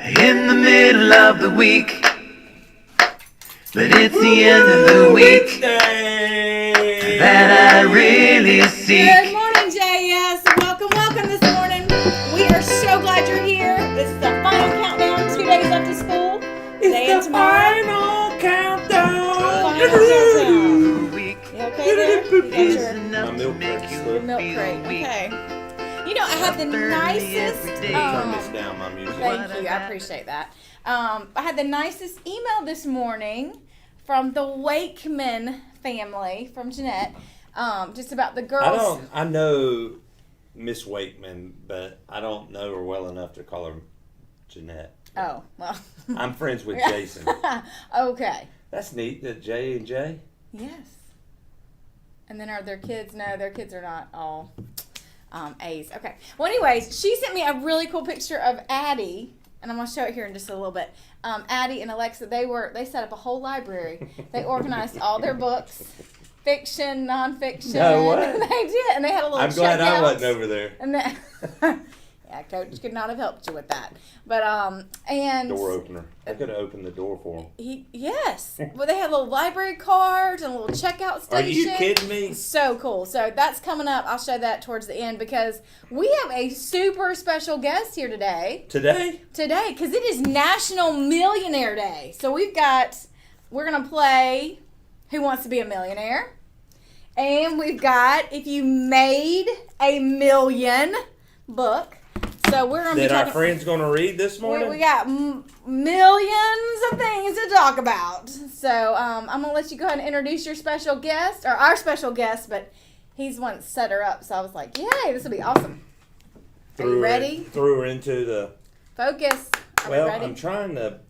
in the middle of the week, but it's the end of the week that I really seek. Good morning, JS. Welcome this morning. We are so glad you're here. This is the final countdown. 2 days left of school. Today and tomorrow. Final countdown. Final countdown. You okay there? You got My milk crate your milk crate. Okay. You know, I had the nicest. Turn this down, my music. Thank you. I appreciate that. I had the nicest email this morning from the Wakeman family, from Jeanette, just about the girls. I know Miss Wakeman, but I don't know her well enough to call her Jeanette. Oh, well. I'm friends with Jason. Okay. That's neat, that J and J. Yes. And then are their kids? No, their kids are not all A's. Okay. Well, anyways, she sent me a really cool picture of Addie, and I'm going to show it here in just a little bit. Addie and Alexa, they set up a whole library. They organized all their books, fiction, nonfiction. No, what? They did, and they had a little I'm glad I checkout. wasn't over there. And then, yeah, Coach could not have helped you with that. But and Door opener. I could have opened the door for him. Yes. Well, they had little library cards and a little checkout station. Are you kidding me? So cool. So that's coming up. I'll show that towards the end because we have a super special guest here today. Today, Because it is National Millionaire Day. So we're going to play Who Wants to Be a Millionaire? And we've got If You Made a Million book. So we're going to be that our talking. friend's going to read this morning? We got millions of things to talk about. So I'm going to let you go ahead and introduce your special guest, or our special guest, but he's the one that set her up. So I was like, yay, this will be awesome. Are you ready? Threw her into the... Focus. Are we Well, ready? I'm trying to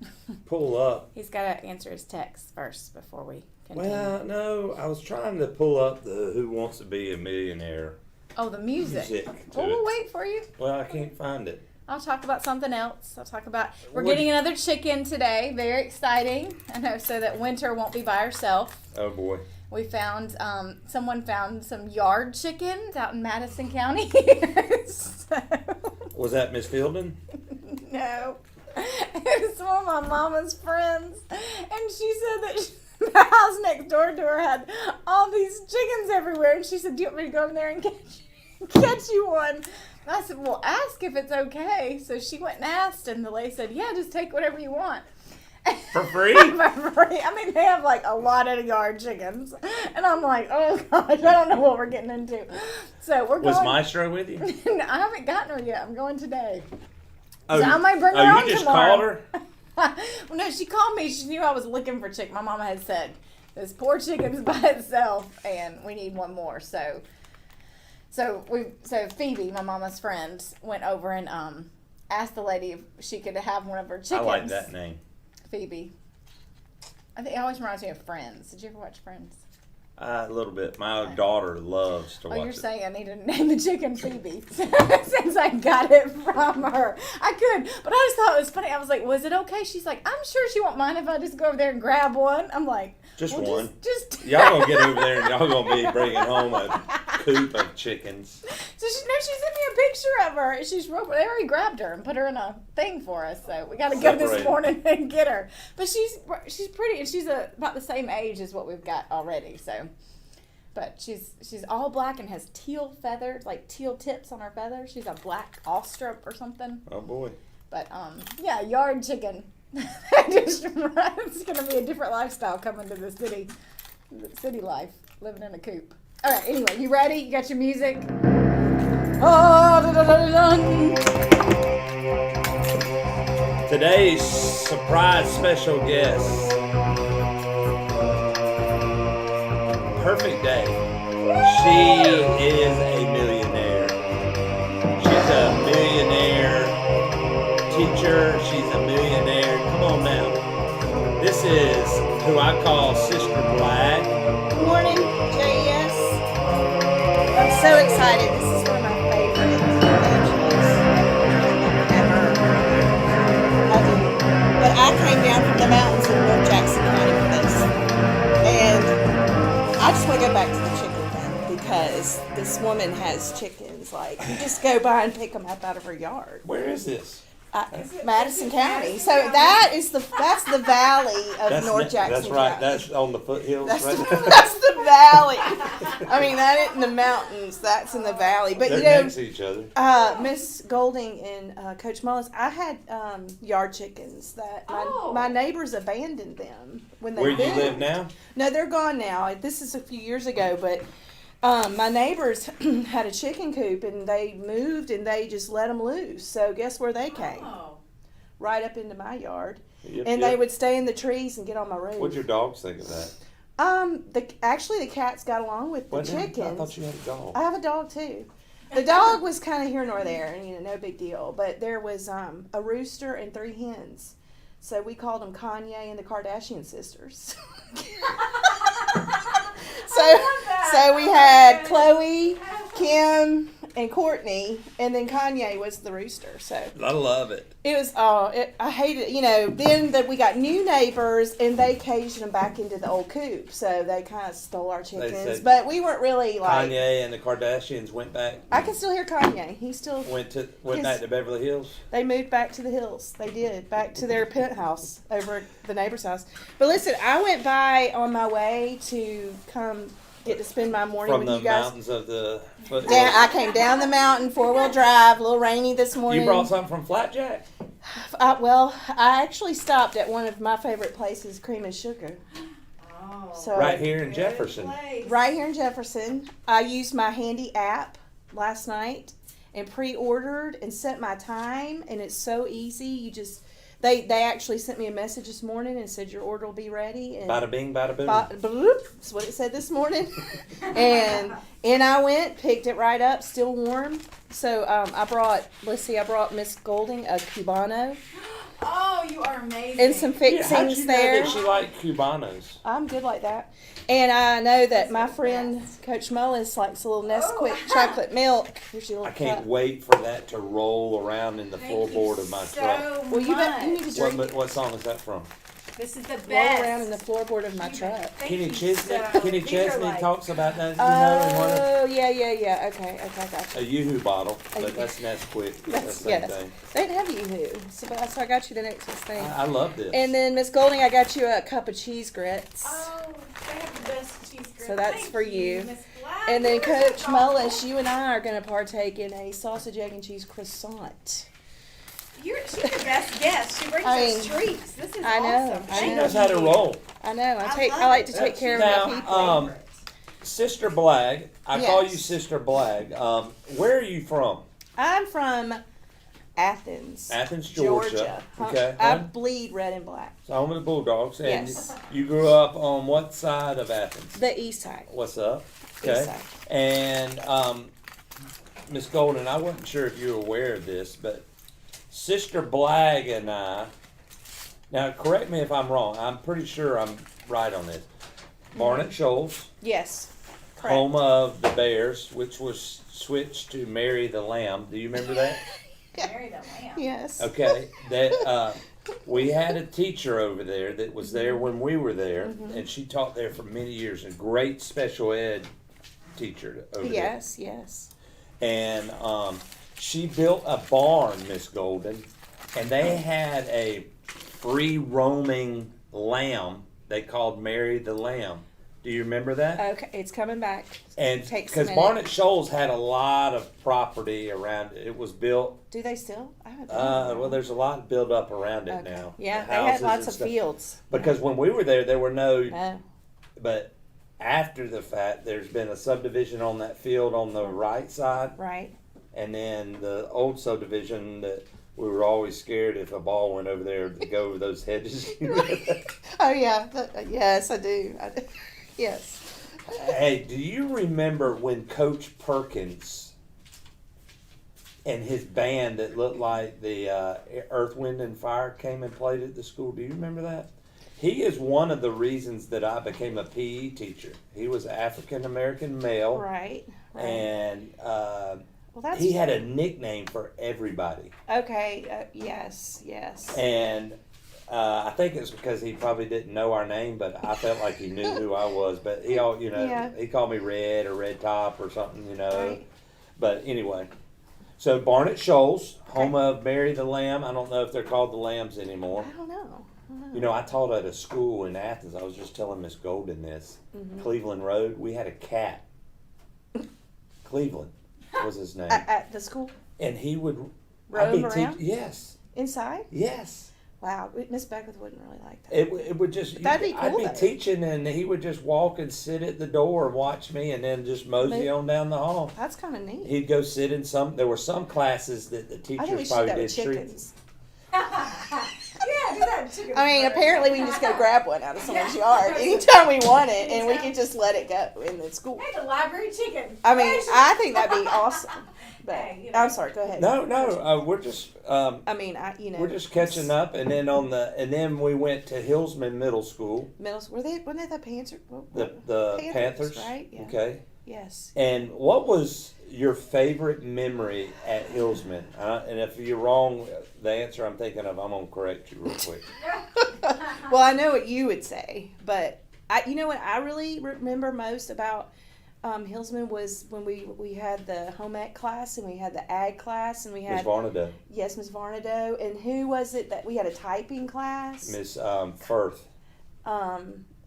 pull up. He's got to answer his text first before we continue. Well, no, I was trying to pull up the Who Wants to Be a Millionaire Oh, the music. to Well, we'll it. wait for you. Well, I can't find it. I'll talk about something else. We're What- getting another chicken today. Very exciting. I know, so that Winter won't be by herself. Oh, boy. We found, someone found some yard chickens out in Madison County. So, Was that Miss Fielding? no. It was one of my mama's friends. And she said that the house next door to her had all these chickens everywhere. And she said, do you want me to go over there and catch you one? And I said, well, ask if it's okay. So she went and asked, and the lady said, yeah, just take whatever you want. For free? For free. I mean, they have like a lot of yard chickens. And I'm like, oh gosh, I don't know what we're getting into. So we're going. Was Maestro with you? I haven't gotten her yet. I'm going today. Oh, So I might bring her on you just tomorrow. called her? Well, no, she called me. She knew I was looking for chicken. My mama had said, this poor chicken's by itself, and we need one more. So Phoebe, my mama's friend, went over and asked the lady if she could have one of her chickens. I like that name. Phoebe. I think it always reminds me of Friends. Did you ever watch Friends? A little bit. My daughter loves to watch You're it. saying I need to name the chicken Phoebe since I got it from her. I could, but I just thought it was funny. I was like, was it okay? She's like, I'm sure she won't mind if I just go over there and grab one. I'm like, Just well, one. Just Y'all gonna get over there and y'all gonna be bringing home a coop of chickens. So she sent me a picture of her. They already grabbed her and put her in a thing for us. So we got to go this Separated. morning and get her. But she's pretty, and she's about the same age as what we've got already. So, but she's all black and has teal feathers, like teal tips on her feathers. She's a black Austrip or something. Oh boy. But yeah, yard chicken. It's gonna be a different lifestyle coming to the city life, living in a coop. All right. Anyway, you ready? You got your music? Oh, dun. Today's surprise special guest. Perfect day. She is a millionaire. She's a millionaire teacher. She's a millionaire. Come on now. This is who I call Sister Black. Good morning, JS. I'm so excited. This is one of my favorite evangelists ever. I do. But I came down from the mountains in North Jackson County for this. And I just want to go back to the chicken thing because this woman has chickens. Like, you just go by and pick them up out of her yard. Where is this? Madison County. So that's the valley of North Jackson That's right. County. That's on the foothills. That's right? that's the valley. I mean, that isn't the mountains. That's in the valley. But They're you know, next to each other. Miss Golding and Coach Mullis, I had yard chickens that Oh. my neighbors abandoned them when they Where you moved. live now? No, they're gone now. This is a few years ago, but my neighbors had a chicken coop and they moved and they just let them loose. So guess where they came? Oh. Right up into my yard, Yep, and yep. they would stay in the trees and get on my roof. What'd your dogs think of that? Actually the cats got along with the Wasn't it? chickens. I thought you had a dog. I have a dog too. The dog was kind of here nor there, and no big deal. But there was a rooster and 3 hens, so we called them Kanye and the Kardashian sisters. So we had Chloe, Kim, and Courtney, and then Kanye was the rooster. So I love it. it was I hated it. Then we got new neighbors, and they caged them back into the old coop. So they kind of stole our chickens, said but we weren't really like. Kanye and the Kardashians went back. I can still hear Kanye. He still. Went His- back to Beverly Hills. They moved back to the hills. They did. Back to their penthouse over at the neighbor's house. But listen, I went by on my way to come get to spend my morning From with the you guys. mountains of the foothills. I came down the mountain, 4-wheel drive, a little rainy this morning. You brought something from Flapjack? I actually stopped at one of my favorite places, Cream and Sugar. Oh. So Right here in Good Jefferson. place. right here in Jefferson. I used my handy app last night and pre-ordered and set my time, and it's so easy. You just they actually sent me a message this morning and said your order will be ready. And Bada bing, bada boom. bloop, that's what it said this morning. and I went, picked it right up, still warm. So I brought Miss Golding a Cubano Oh, you are amazing. and some Yeah, fixings how'd you know there. that she liked Cubanos? I'm good like that. And I know that my friend Coach Mullins likes a little Nesquik chocolate milk. Here's your I little can't cup. wait for that to roll around in the Thank floorboard you of my so truck. Well, you need much. to drink. What song is that from? This is the best. Roll around in the floorboard of my truck. Thank Kenny you Chesney. so- Kenny These are Chesney like- talks about that, you know, in one of Oh, yeah. Okay, gotcha. a Yoo-Hoo bottle, but Okay. that's Nesquik. That's the That's, same that's, thing. they didn't have Yoo-Hoo, so that's why I got you the next thing. I love this. And then Miss Golding, I got you a cup of cheese grits. Oh, they have the best cheese grits. So that's Thank for you. Miss Black. And then You're Coach so Mullis, you and I are going to partake in a sausage, egg, and cheese croissant. She's the best guest. She brings I us mean, treats. This is I know, awesome. I she Thank knows you. how to roll. I know. I love like to it. take care of Now, my people. Sister Blag, I call you Yes. Sister Blag. Where are you from? I'm from Athens, Athens, Georgia. Okay. I Home- bleed red and black. home of the Bulldogs. And Yes. you grew up on what side of Athens? The east side. What's up? East Okay. side. And Miss Golden, I wasn't sure if you were aware of this, but Sister Blag and I, now correct me if I'm wrong, I'm pretty sure I'm right on this. Barnett Shoals, Yes. Correct. home of the Bears, which was switched to Mary the Lamb. Do you remember that? Mary the Lamb. Yes. Okay, that we had a teacher over there that was there when we were there, and she taught there for many years. A great special ed teacher over there. Yes. Yes. And she built a barn, Miss Golden, and they had a free roaming lamb they called Mary the Lamb. Do you remember that? Okay, it's coming back. And takes a because minute. Barnett Shoals had a lot of property around it. It was built. Do they still? I haven't been there. Well, there's a lot built up around it Okay. now. Yeah, The they had houses lots and of stuff. fields. Because when we were there were no. Oh, But after the fact, there's been a subdivision on that field on the right side, right. and then the old subdivision that we were always scared if a ball went over there to go over those hedges. Oh yeah. Yes, I do. Yes. Hey, do you remember when Coach Perkins and his band that looked like the Earth, Wind, and Fire came and played at the school? Do you remember that? He is one of the reasons that I became a PE teacher. He was African American male, Right. Right. and well, that's he had a nickname for everybody. okay. Yes. Yes. And I think it's because he probably didn't know our name, but I felt like he knew who I was. But he Yeah. he called me Red or Red Top or something, Right. But anyway, So Barnett Shoals, home of Mary the Lamb. I don't know if they're called the Lambs anymore. I don't know. You know, I taught at a school in Athens. I was just telling Miss Golden this. Cleveland Road. We had a cat. Cleveland was his name, At the school? and he would Roam around? Yes, Inside? yes. Wow. Miss Beckwith wouldn't really like that. It would just. That'd be I'd cool, be though. teaching, and he would just walk and sit at the door and watch me, and then just mosey But- on down the hall. That's kind of neat. He'd go sit in some. There were some classes that the I think we teachers should do probably that did with street. chickens. Yeah, do that chicken. I mean, apparently we can just go grab one out of someone's yard anytime we want it, and we can just let it go in the school. Hey, the library chicken. I mean, I think that'd be awesome. But Hey, you know. I'm sorry. Go ahead. No, we're just I mean, we're just catching up, and then we went to Hillsman Middle School, Middle school. Weren't they the Panthers? the Panthers, right? Yeah. Okay. Yes. And what was your favorite memory at Hillsman? And if you're wrong, the answer I'm thinking of, I'm gonna correct you real quick. Well, I know what you would say, but you know what I really remember most about Hillsman was when we had the home ec class and we had the ag class and we Miss had Varnado, Miss Varnado, and who was it that we had a typing class? Miss Firth.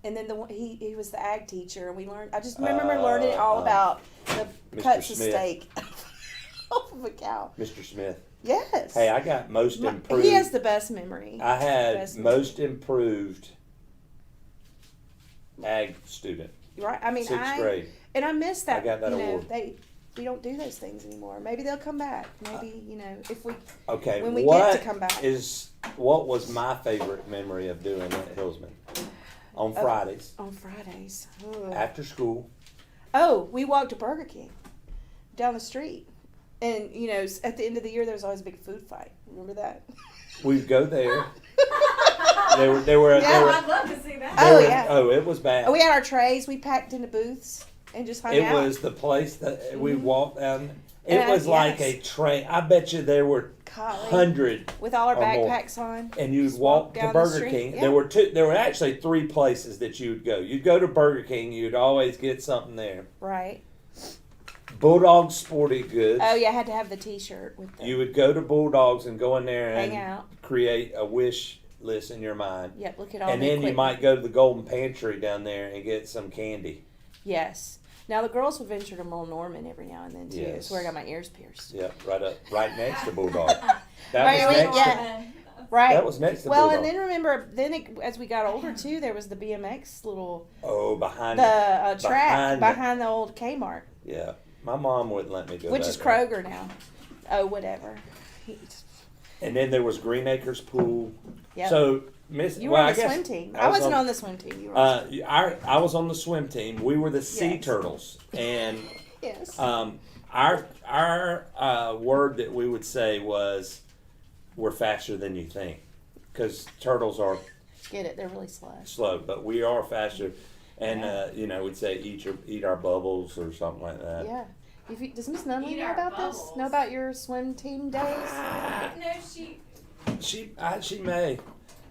And then he was the ag teacher, and we learned. I just remember learning all about the Mr. cuts of Smith. steak off of a cow. Mr. Smith. Yes. Hey, I got most improved. He has the best memory. I had Best most improved ag student, Right. I mean, sixth grade. and I miss that. I got that you know, award. we don't do those things anymore. Maybe they'll come back. Maybe if we Okay, when we what get to come back. what was my favorite memory of doing at Hillsman? On Fridays, on Fridays. Ugh. after school, Oh, we walked to Burger King down the street, and at the end of the year there was always a big food fight. Remember that? we'd go there. They were. Yeah, I'd love to see that. Oh, yeah. Oh, it was bad. We had our trays. We packed into booths and just hung It out. was the place that we walked down. It Yeah, was like yes. a train. I bet you there were Golly. 100, With all our or more. backpacks on. and you'd Just walk walk to down the Burger street, King. yeah. There were two. There were actually 3 places that you would go. You'd go to Burger King. You'd always get something there. Right. Bulldog Sporting Goods. Oh yeah, I had to have the T-shirt with the You would go to Bulldogs and go in there and hang out. create a wish list in your mind. Yep. Look at all. And the then you equipment. might go to the Golden Pantry down there and get some candy. Yes. Now the girls would venture to Merle Norman every now and then too. Yes. That's where I got my ears pierced. Yep, right next to Bulldog. That Right, was we- next. yeah. Right. That was next to Well, Bulldog. and then remember, as we got older too, there was the BMX little behind track behind behind the old Kmart, Yeah, my mom wouldn't let me go. which back is there. Kroger now. Oh, whatever. And then there was Green Acres Pool. Yep. So Miss, You were well, on I the guess swim team. I wasn't on the swim team. You were. I was on the swim team. We were the Sea Yes. Turtles, and yes. our word that we would say was, "We're faster than you think," because turtles are Get it? They're really slow. slow, but we are faster. And Yeah. we'd say eat our bubbles or something like that. Yeah. Does Miss Nunley Eat know our about this? bubbles. Know about your swim team days? No, she. She may.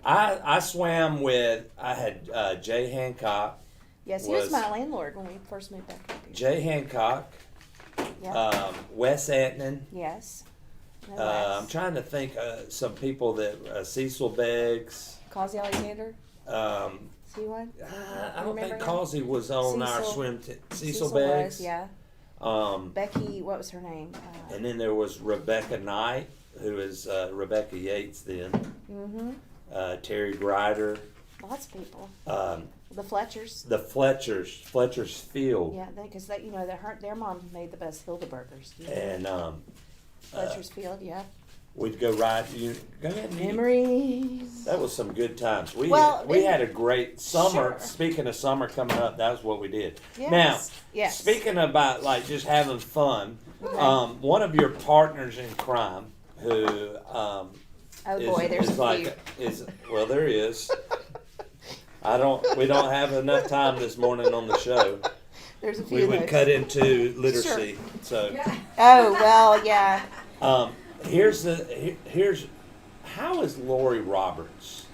I swam with. I had Jay Hancock. Yes, he was Was- my landlord when we first moved back up here. Jay Hancock. Yeah. Wes Antnon. Yes. No I'm less. trying to think some people that Cecil Beggs. Causey Alexander. See one? I don't Remember think him? Causey was on our Cecil. swim team. Cecil was, Beggs. yeah. Um, Becky, what was her name? and then there was Rebecca Knight, who is Rebecca Yates then. Mm-hmm. Terry Grider. Lots of people. Um, The Fletchers. the Fletcher's Field. Yeah, because their mom made the best Hildeburgers. And Fletcher's Field, yeah. we'd go ride. Go ahead. Memories. That was some good times. We Well, had a great summer. Sure. Speaking of summer coming up, that was what we did. Yes. Now, Yes. speaking about like just having fun, Okay. one of your partners in crime, who Oh boy, there's a few. Well, there is. We don't have enough time this morning on the show. There's a few We of would those. cut into literacy. So, Oh well, yeah. here's how is Lori Roberts?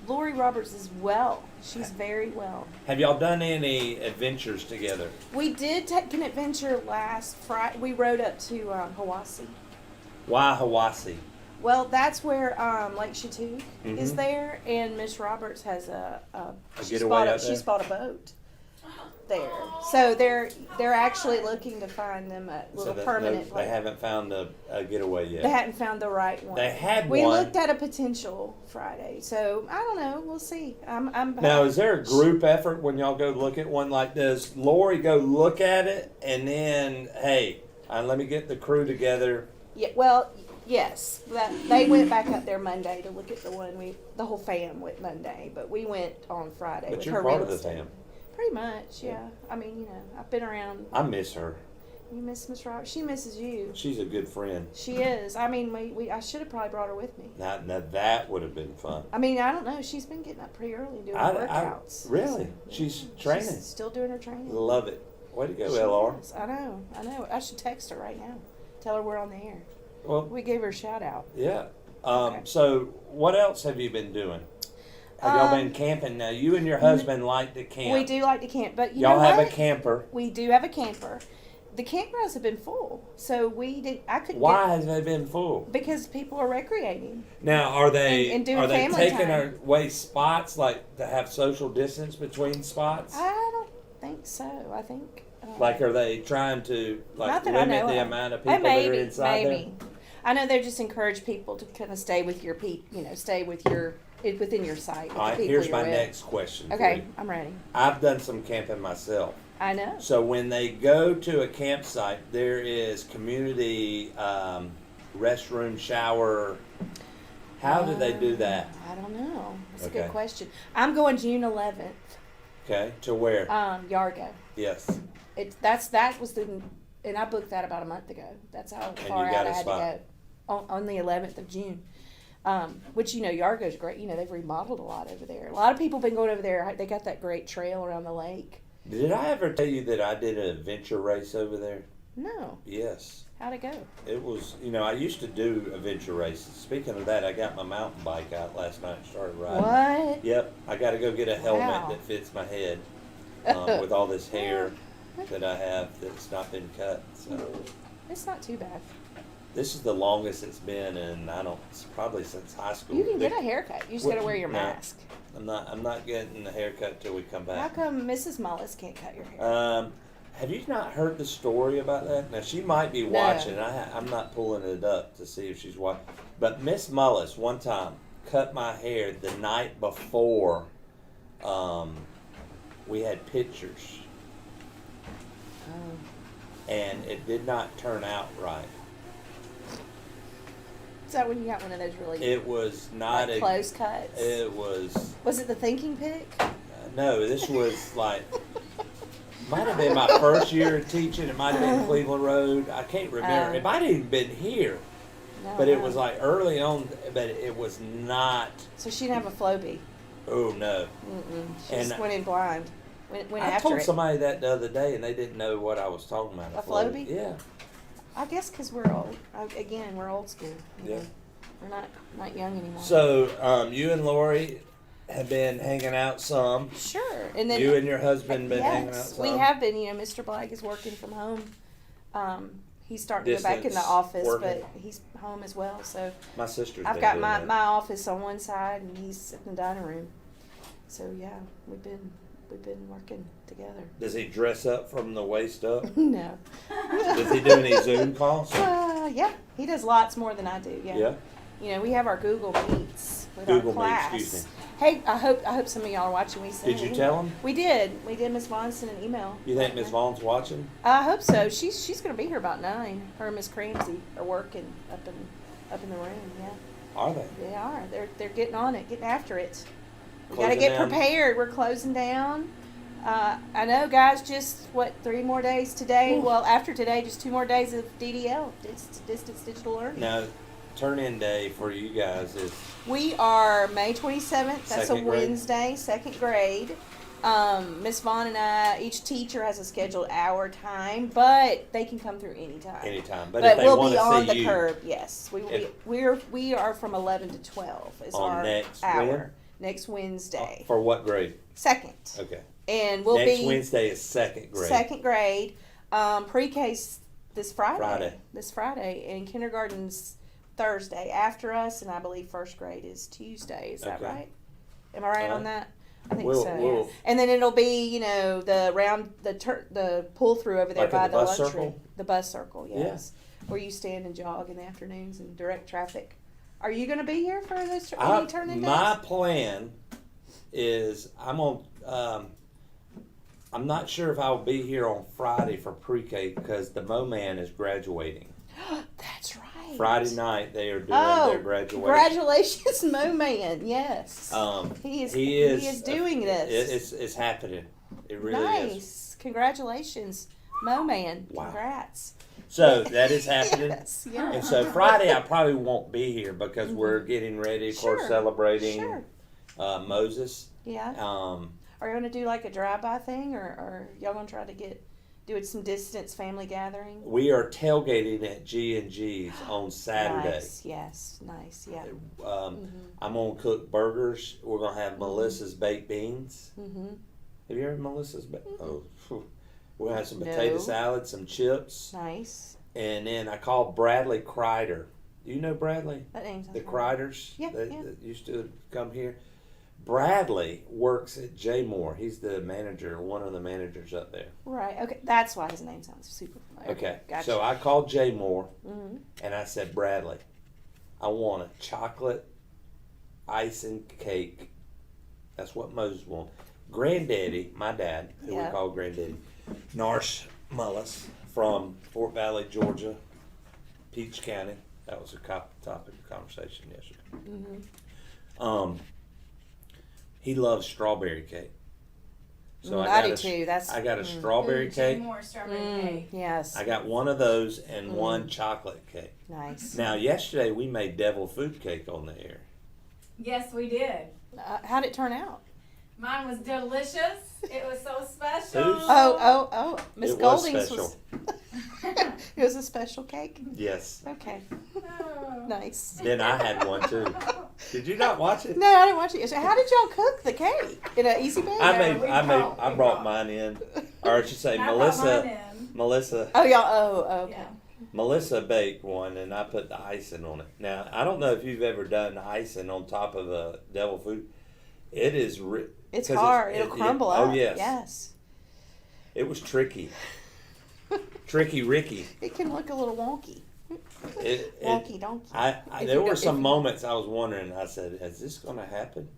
Lori Roberts is well. She's very well. Have y'all done any adventures together? We did take an adventure last Friday. We rode up to Hiwassee. Why Hawassi? Well, that's where Lake Chattooga is Mhm. there, and Miss Roberts has she's getaway bought out there? she's bought a boat there. So they're actually looking to find them a little permanent They place. haven't found a getaway yet. They hadn't found the right one. They had We one. looked at a potential Friday, so I don't know. We'll see. I'm Now, is there a group effort when y'all go look at one? Like, does Lori go look at it and then, hey, let me get the crew together? Yeah, well, yes. They went back up there Monday to look at the one. The whole fam went Monday, but we went on Friday But with you're her part real of the estate. fam. Pretty much, yeah. I mean, I've been around. I miss her. You miss Miss Roberts. She misses you. She's a good friend. She is. I mean, I should have probably brought her with me. Now that would have been fun. I mean, I don't know. She's been getting up pretty early doing workouts. Really? So, She's yeah, training. She's still doing her training. Love it. Way to go, She LR. is. I know. I should text her right now. Tell her we're on the air. Well, We gave her a shout out. yeah. Okay. So, what else have you been doing? Have y'all Um, been camping? Now, you and your husband like to camp. We do like to camp, but you Y'all know have what? a camper. We do have a camper. The campgrounds have been full, so I couldn't Why has they been full? because people are recreating. Now, are they And doing are they family taking time. away spots like to have social distance between spots? I don't think so. I think. Like, are they trying to like Not that I limit know the of. amount of people maybe, that are inside maybe. I know they just encourage people to kind of stay with your stay with your within your sight. there? All right, here's my next question. for Okay, you. I'm ready. I've done some camping myself. I know. So when they go to a campsite, there is community restroom, shower. How do they do that? I don't know. That's a Okay. good question. I'm going June 11th. Okay, to where? Yargo. Yes. That was and I booked that about a month ago. That's how far you got out a I had spot. to go on the 11th of June. Which Yargo's great. They've remodeled a lot over there. A lot of people have been going over there. They got that great trail around the lake. Did I ever tell you that I did an adventure race over there? No, Yes. how'd it go? It was, I used to do adventure races. Speaking of that, I got my mountain bike out last night and started riding. What? Yep, I got to go get a helmet Wow. that fits my head with all this hair that I have that's not been cut. So It's not too bad. this is the longest it's been, and it's probably since high school. You can get a haircut. You just got to wear your No. mask. I'm not getting a haircut till we come How back. come Mrs. Mullis can't cut your hair? Have you not heard the story about that? Now she might be No. watching. I'm not pulling it up to see if she's watching. But Miss Mullis one time cut my hair the night before. We had pictures, Oh. and it did not turn out right. Is that when you got one of those really It was not like close cuts? It was Was it the thinking pick? no. This was like. Might have been my first year of teaching. It might have been Cleveland Road. I can't remember. It might have even been here. No, But it no. was like early on, but it was not. So she didn't have a Flowbee. Oh no! She And just went in blind. Went I after told it. somebody that the other day, and they didn't know what I was talking about. A Flowbee? Yeah. I guess because we're old. Again, we're old school. you Yeah. know. We're not young anymore. So you and Lori have been hanging out some. Sure. And then You and your husband been hanging out yes, some. we have been. Mr. Black is working from home. He's starting to go back in the Distance office, working. but he's home as well. So My sister's. I've been got doing my that. office on one side, and he's in the dining room. So yeah, we've been working together. Does he dress up from the waist up? No. Does he do any Zoom calls? Yeah, he does lots more than I do. Yeah. We have our Google Meets with Google our Meets, class. excuse me. Hey, I hope some of y'all are watching. We sent Did an you email. tell him? We did. Miss Vaughn sent an email. You think Miss Vaughn's watching? I hope so. She's going to be here about 9. Her and Miss Cramsey are working up in the room. Yeah, Are they? they are. They're getting on it, getting after it. We got to Closing get down? prepared. We're closing down. I know, guys. Just 3 more days today. Well, after today, just 2 more days of DDL, distance digital learning. Now, turn-in day for you guys is We are May 27th. That's Second a grade? Wednesday, 2nd grade. Miss Vaughn and I, each teacher has a scheduled hour time, but they can come through anytime. anytime. But, But if they we'll want be to on see the you, curb. Yes, we will If- we are from 11 to 12 is On our next hour. when? Next Wednesday, for what grade? 2nd, Okay. and we'll Next be Wednesday is second grade. 2nd grade. Pre-K's This Friday. Friday. This Friday, and kindergarten's Thursday after us, and I believe first grade is Tuesday. Is that Okay. right? Am I right on that? I think We'll- so. we'll- And then it'll be, you know, the pull through over there Like by at the the bus lunchroom. circle? The bus circle, yes. Where you stand and jog in the afternoons and direct traffic. Are you going to be here for those any turn-in My days? plan is I'm not sure if I'll be here on Friday for pre-K because the Mo-Man is graduating. That's right. Friday night they are doing Oh, their graduation. congratulations, Mo Man. Yes. He He is doing this. It's happening. It really Nice. is. Congratulations, Mo Man. Wow. Congrats. So that is happening. Yes, yeah. And so Friday I probably won't be here because we're getting ready, of course, Sure, celebrating Sure. Moses. Yeah. Um, Are you going to do like a drive-by thing, or y'all going to try to do it some distance family gathering? we are tailgating at G&G's on Saturday. Nice. Yes. Nice. Yeah. I'm gonna cook burgers. We're gonna have Melissa's baked beans. Mm-hmm. Have you heard of Melissa's? Oh, phew. We're gonna have some potato No. salad, some chips, Nice. and then I called Bradley Kreider. Do you know Bradley? That name sounds The right. Kreiders Yeah, that, yeah. that used to come here. Bradley works at J Moore. He's the manager, one of the managers up there. Right. Okay. That's why his name sounds super familiar. Okay, Gotcha. so I called J Moore Mm-hmm. and I said, Bradley, I want a chocolate icing cake. That's what Moses wants. Granddaddy, my dad, who Yeah. we call Granddaddy, Narsh Mullis from Fort Valley, Georgia, Peach County. That was a topic of conversation yesterday. Mm-hmm. He loves strawberry cake. So I do got too. That's I got a strawberry Ooh, cake. More strawberry cake. Yes. I got one of those and one chocolate cake. Nice. Now, yesterday we made devil food cake on the air. Yes, we did. How'd it turn out? Mine was delicious. It was so special. Whose? Oh! Miss It was Golding's special. It was a special cake. Yes. Okay. Oh. Nice. Then I had one too. Did you not watch it? No, I didn't watch it. So how did y'all cook the cake? In an easy bake? I brought mine in, or I should say, I brought mine in. Melissa Oh, y'all. Oh, okay. Yeah. Melissa baked one, and I put the icing on it. Now, I don't know if you've ever done icing on top of a devil food. It is. It's 'cause hard. It'll crumble up. Oh yes. Yes. It was tricky. Tricky Ricky. It can look a little wonky. It, Wonky donkey. I If there you were don't- some if- moments I was wondering. I said, "Is this going to happen?"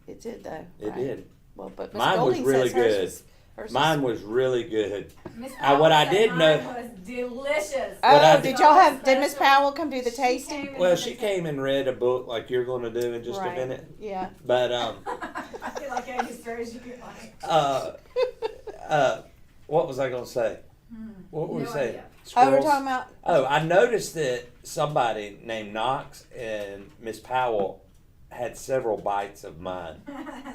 It did though. It right? did. Well, but Miss Mine was Golding really says hers good. was- hers was- Mine was really good. Miss what I Powell did said know- mine was delicious. What I Oh, did- did y'all have? Did So Miss special. Powell come do the She tasting? came Well, in she the- came and read a book like you're going to do in just Right. a minute. Yeah. But I feel like I just throws you like. what was I going to say? What were we No saying? idea. Oh, we're Squirrels? talking about. Oh, I noticed that somebody named Knox and Miss Powell had several bites of mine.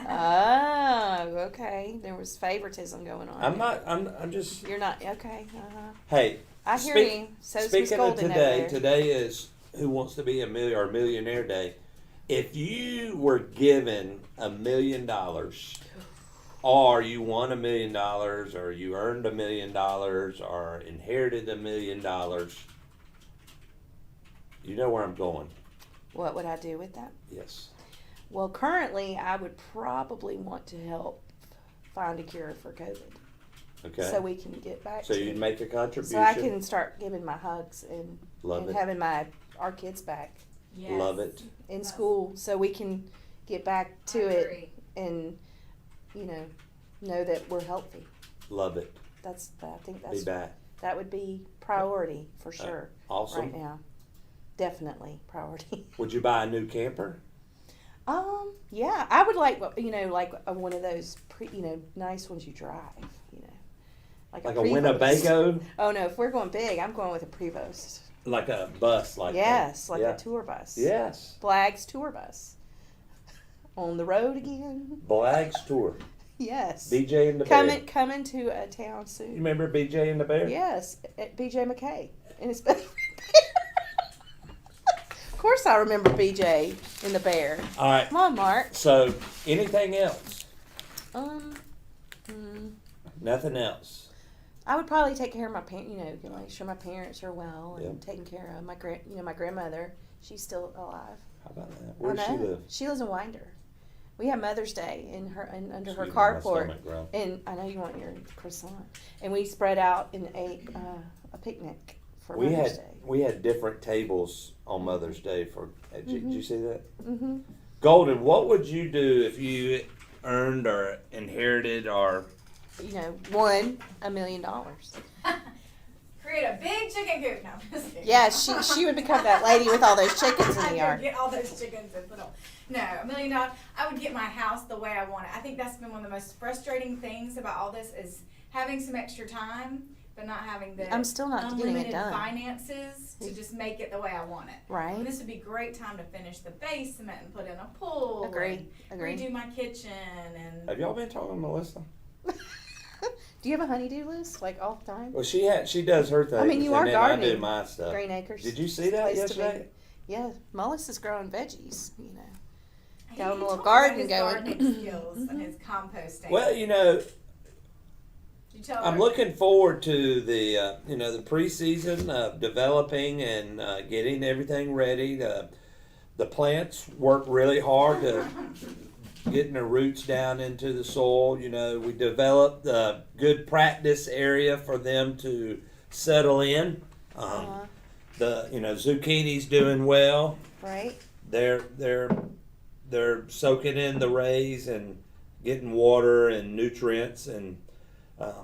Oh, okay. There was favoritism going on. I'm not. I'm just. You're not okay. Uh-huh. Hey. I hear speak- you. So's Miss Speaking of Golden over today, there. today is Who Wants to Be a Millionaire Day. If you were given $1 million, or you won $1 million, or you earned $1 million, or inherited $1 million, you know where I'm going. What would I do with that? Yes. Well, currently, I would probably want to help find a cure for COVID, Okay. so we can get back. So to you'd make a contribution. So I can start giving my hugs and Love it. having our kids back Yes. Love it. in Yes. school, so we can get back to I it agree. and know that we're healthy. Love it. I think Be that's back. that would be priority for sure Awesome. right now. Definitely priority. Would you buy a new camper? Yeah, I would like one of those nice ones you drive. Like Like a a Prevost. Winnebago? Oh no, if we're going big, I'm going with a Prevost. Like a bus? Like Yes, like yeah. a tour bus. Yes. Flag's tour bus. On the road again. Black's Tour. Yes. BJ and the Bear. Coming to a town You soon. remember BJ and the Bear? Yes, at BJ McKay and his best friend Bear. Of course, I remember BJ and the Bear. All right. Come on, Mark. So, anything else? Mm, Nothing else. I would probably take care of my parents. Make sure my parents are well and Yeah. taken care of. My grandmother. She's still alive. How about that? Where does I she know. live? She lives in Winder. We have Mother's Day under her Excuse me, my carport, stomach growled. and I know you want your croissant. And we spread out and ate a picnic for Mother's Day. We had different tables on Mother's Day for. Did you see that? Mm-hmm. Golden, what would you do if you earned or inherited or Won $1 million. Create a big chicken coop. No, I'm just kidding. Yeah, she would become that lady with all those chickens in I'd the go yard. get all those chickens and put them. No, $1 million. I would get my house the way I want it. I think that's been one of the most frustrating things about all this is having some extra time, but not having the I'm still not getting it unlimited done. finances to just make it the way I want it. Right. And this would be a great time to finish the basement and put in a pool. Agree. And Agree. redo my kitchen and. have y'all been talking to Melissa? Do you have a honeydew list all the time? Well, she does her thing. I mean, you are and then I do gardening. my stuff. Green Acres. Did you see that Place to yesterday? be. Yeah, Mullis is growing veggies. He Got a little told me garden about his going. gardening skills and his composting. Well, Did you tell I'm her? looking forward to the the preseason of developing and getting everything ready. The plants work really hard to getting their roots down into the soil. We developed a good practice area for them to settle in. The zucchini's doing well. Right. They're soaking in the rays and getting water and nutrients and.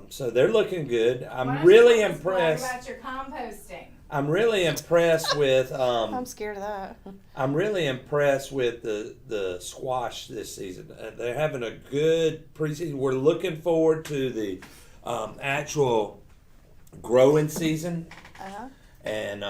So they're looking good. Why I'm don't really you tell us more impressed. about your composting. I'm really impressed with. I'm scared of that. I'm really impressed with the squash this season. They're having a good preseason. We're looking forward to the actual growing season, Uh-huh. and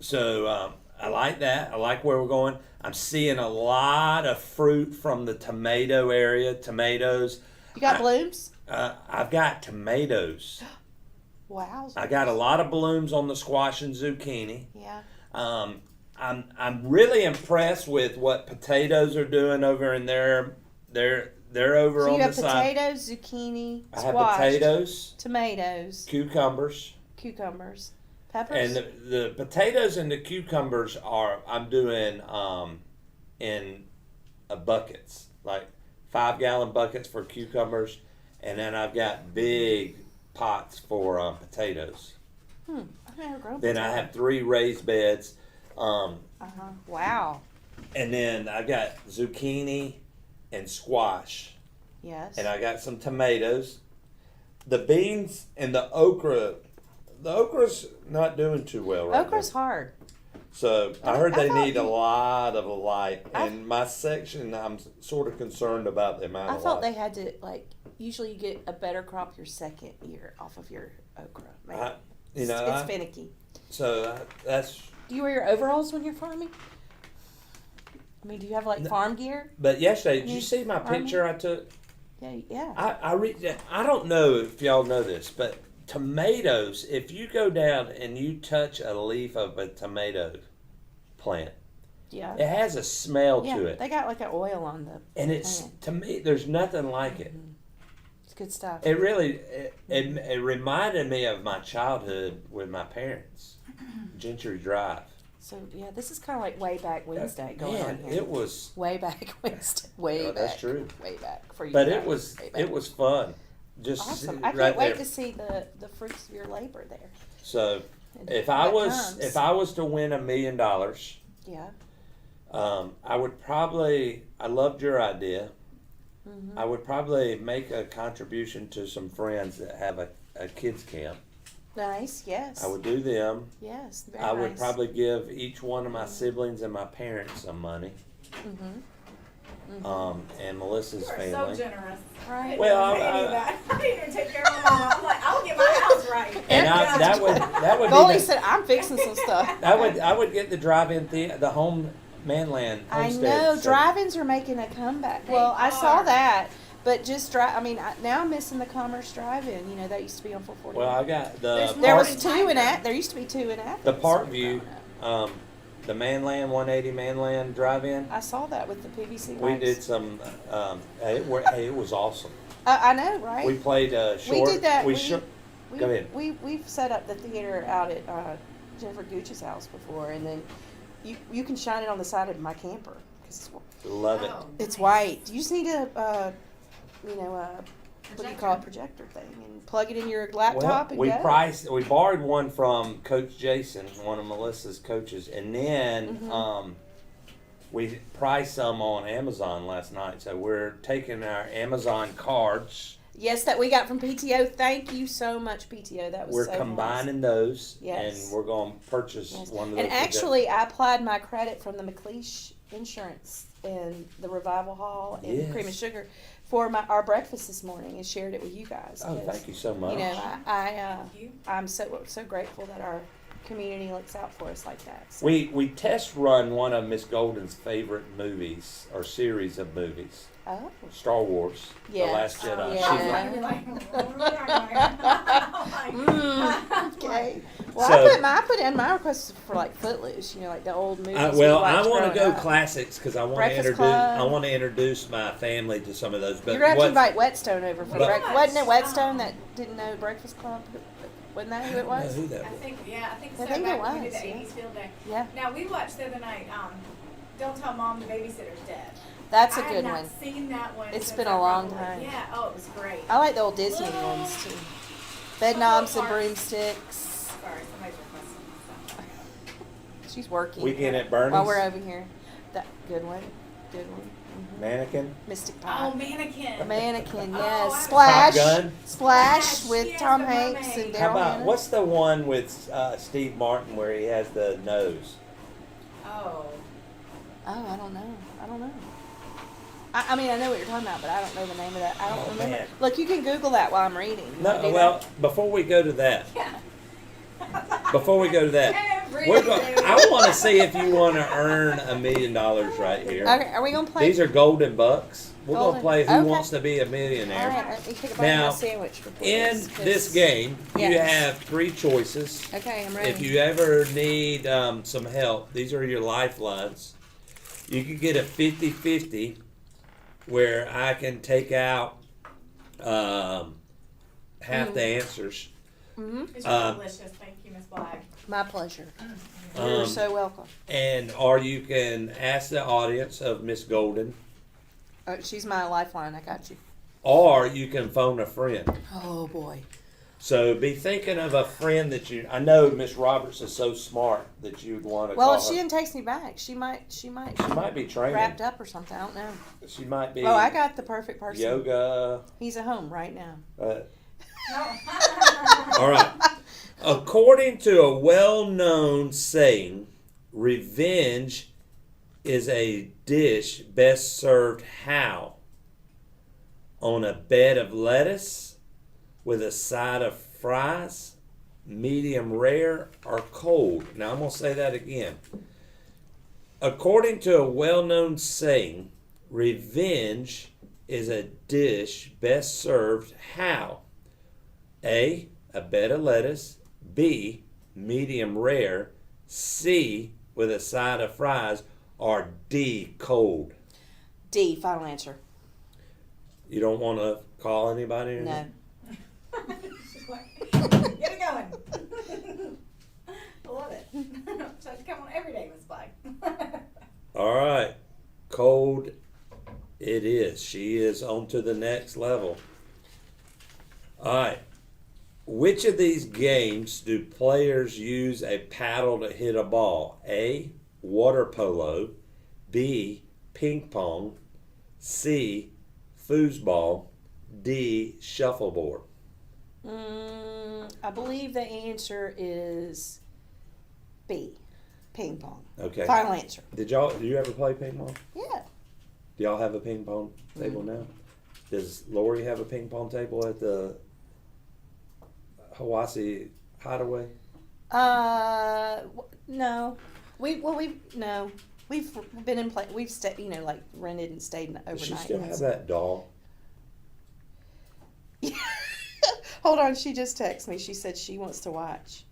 so I like that. I like where we're going. I'm seeing a lot of fruit from the tomato area. Tomatoes. You got blooms? I've got tomatoes. Wow. I got a lot of blooms on the squash and zucchini. Yeah. I'm really impressed with what potatoes are doing over in there. They're over So on you the have side. potatoes, zucchini, I have squash, potatoes, tomatoes, cucumbers, cucumbers, peppers. and the potatoes and the cucumbers I'm doing in buckets, like 5-gallon buckets for cucumbers, and then I've got big pots for potatoes. I've never grown Then I have 3 raised beds. Wow. And then I got zucchini and squash. Yes. And I got some tomatoes. The beans and the okra. The okra's not doing too well right Okra's now. hard. So I heard I they thought need a you- lot of light. In my section, I'm sort of concerned about the amount I of thought light. they had to usually you get a better crop your second year off of your okra. Maybe. It's finicky. That's. Do you wear your overalls when you're farming? I mean, do you have farm gear? But yesterday, did you Yeah, see my farming. picture I took? Yeah. I don't know if y'all know this, but tomatoes, if you go down and you touch a leaf of a tomato plant, Yeah. it has a smell Yeah. to it. They got an oil on the And it's, plant. to me, there's nothing like it. It's good stuff. It really, it reminded me of my childhood with my parents, Gentry Drive. So yeah, this is kind of like way back Wednesday going Man, on here. it was, Way back Wednesday. Way Yeah, back. that's true. Way back for you. but guys. it was, Way back. it was fun. Just awesome. sit I can't right wait there. to see the fruits of your labor there. So, And if when I it was, comes. if I was to win $1 million, Yeah. I would probably. I loved your idea. Mm-hmm. I would probably make a contribution to some friends that have a kids camp. Nice. Yes. I would do them. Yes. Very I would nice. probably give each one of my siblings and my parents some money. And Melissa's You are family. so generous. Right. Well, I didn't do that. I didn't even take care of my mama. I'm like, I'll get my house right. And that would Goldie be said, "I'm fixing some stuff." I would get the drive-in the home Manland I homestead. know So- drive-ins are making a comeback. They Well, I saw are. that, but just drive. I mean, now I'm missing the Commerce Drive-In. That used to be on 440. Well, I got the There's there Park- was two in that. There used to be two in Athens. the Parkview, the Manland 180 Manland drive-in. I saw that with the PVC. We lights. did some. It was awesome. I know, right? We played short. did that. We We- short. Go ahead. We've set up the theater out at Jennifer Gooch's house before, and then you can shine it on the side of my camper because Love it. Oh, it's nice. white. You just need a what do you call it, projector thing, and plug it in your laptop and we go. we borrowed one from Coach Jason, one of Melissa's coaches, and then Mm-hmm. we priced some on Amazon last night. So we're taking our Amazon cards. Yes, that we got from PTO. Thank you so much, PTO. That was We're so nice. combining those, Yes. and we're going to purchase Yes. one of those. And actually, I applied my credit from the McLeish Insurance in the Revival Hall in Yes. Cream and Sugar for our breakfast this morning and shared it with you guys. Oh, 'cause, thank you so much. You know, Thank you. I'm so grateful that our community looks out for us like that. So. We test run one of Miss Golden's favorite movies or series of movies, Oh. Star Wars, Yes. The Last Jedi. Yeah. She I'd lo- be like, oh my Okay. Well, So- I put in my request for like Footloose, you know, like the old movies. I we want watched to go growing up. classics because I want to Breakfast introduce. Club. I want to introduce my family to some of those. But You're gonna have to what- invite Whetstone over for But- breakfast. Wasn't it Yes. Whetstone that didn't know Breakfast Club? Wasn't that who it I don't know was? who that I was. think so. I think it Back when we did was, the yeah. 80s field day. Yeah, Now we watched the other night. Don't tell mom the babysitter's dead. that's a I good have one. not seen that one. It's since been I a long probably- time. Yeah. Oh, it was great. I like the old Disney ones too. Bedknobs and broomsticks. Sorry, somebody's requesting stuff. She's working. Weekend at Bernie's. While we're over here. That good one. Good one. Mannequin. Mystic Oh, Pie. mannequin. Mannequin, Oh, yes. I- Splash. Top Gun. Splash Splash, with yes, Tom the Hanks mermaid. and How Daryl about Hannah. what's the one with Steve Martin where he has the nose? Oh. Oh, I don't know. I mean, I know what you're talking about, but I don't know the name of that. I don't Oh, remember. man. Look, you can Google that while I'm reading. You wanna No, do well, before we go to that, Every we're day. I want to see if you want to earn $1 million right here. that? Okay, are we gonna play? These are golden bucks. We're going to Golden- play Who okay. Wants to Be a All Millionaire. right, let me take a bite Now, of my sandwich before In this, 'cause- this game, you Yes. have 3 choices. Okay, I'm ready. If you ever need some help, these are your lifelines. You can get a 50-50 where I can take out half the answers. It's Um, delicious. Thank you, Miss Black. My pleasure. You're Um, so welcome. or you can ask the audience of Miss Golden, She's my lifeline. I got you. or you can phone a friend. Oh boy. So be thinking of a friend that you. I know Miss Roberts is so smart that you'd want to Well, call if she her. didn't text me back, she might She might be training. wrapped up or something. I don't know. She might be Oh, I got the perfect person. yoga. He's at home right now. No. All right. According to a well-known saying, revenge is a dish best served how? On a bed of lettuce with a side of fries, medium rare, or cold. Now I'm going to say that again. According to a well-known saying, revenge is a dish best served how? A bed of lettuce. B, medium rare. C, with a side of fries. Or D, cold. D, final answer. You don't want to call anybody? Or No. anything? Get it going. I love it. So I come on every day, Miss Black. All right. Cold it is. She is on to the next level. All right. Which of these games do players use a paddle to hit a ball? A, water polo. B, ping pong. C, foosball. D, shuffleboard. I believe the answer is B, ping pong. Okay. Final answer. Do you ever play ping pong? Yeah. Do y'all have a ping pong table now? Does Lori have a ping pong table at the Hiwassee Hideaway? No. We've been in play. We've stayed, like rented and stayed overnight. Does she still have that doll? Hold on, she just texted me. She said she wants to watch.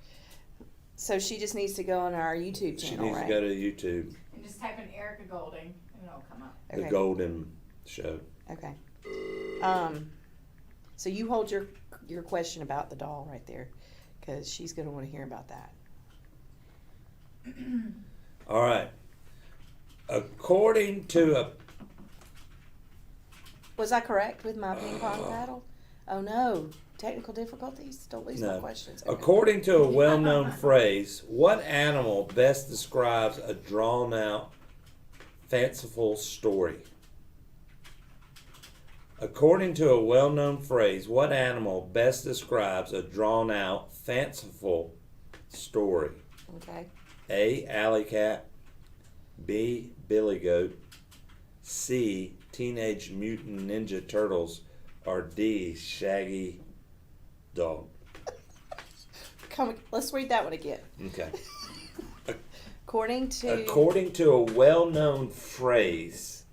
So she just needs to go on our YouTube She channel, needs right? to go to YouTube, And just type in Erica Golding and it'll come up. the Okay. Golden Show. Okay. So you hold your your question about the doll right there, because she's going to want to hear about that. All right. According to a Was I correct with my ping pong paddle? Oh no, technical difficulties. Don't lose my No. questions. Okay. According to a well-known phrase, what animal best describes a drawn-out, fanciful story? According to a well-known phrase, what animal best describes a drawn-out, fanciful story? Okay. A. Alley cat. B. Billy goat. C. Teenage Mutant Ninja Turtles. Or D. Shaggy dog. Let's read that one again. Okay. According to A well-known phrase,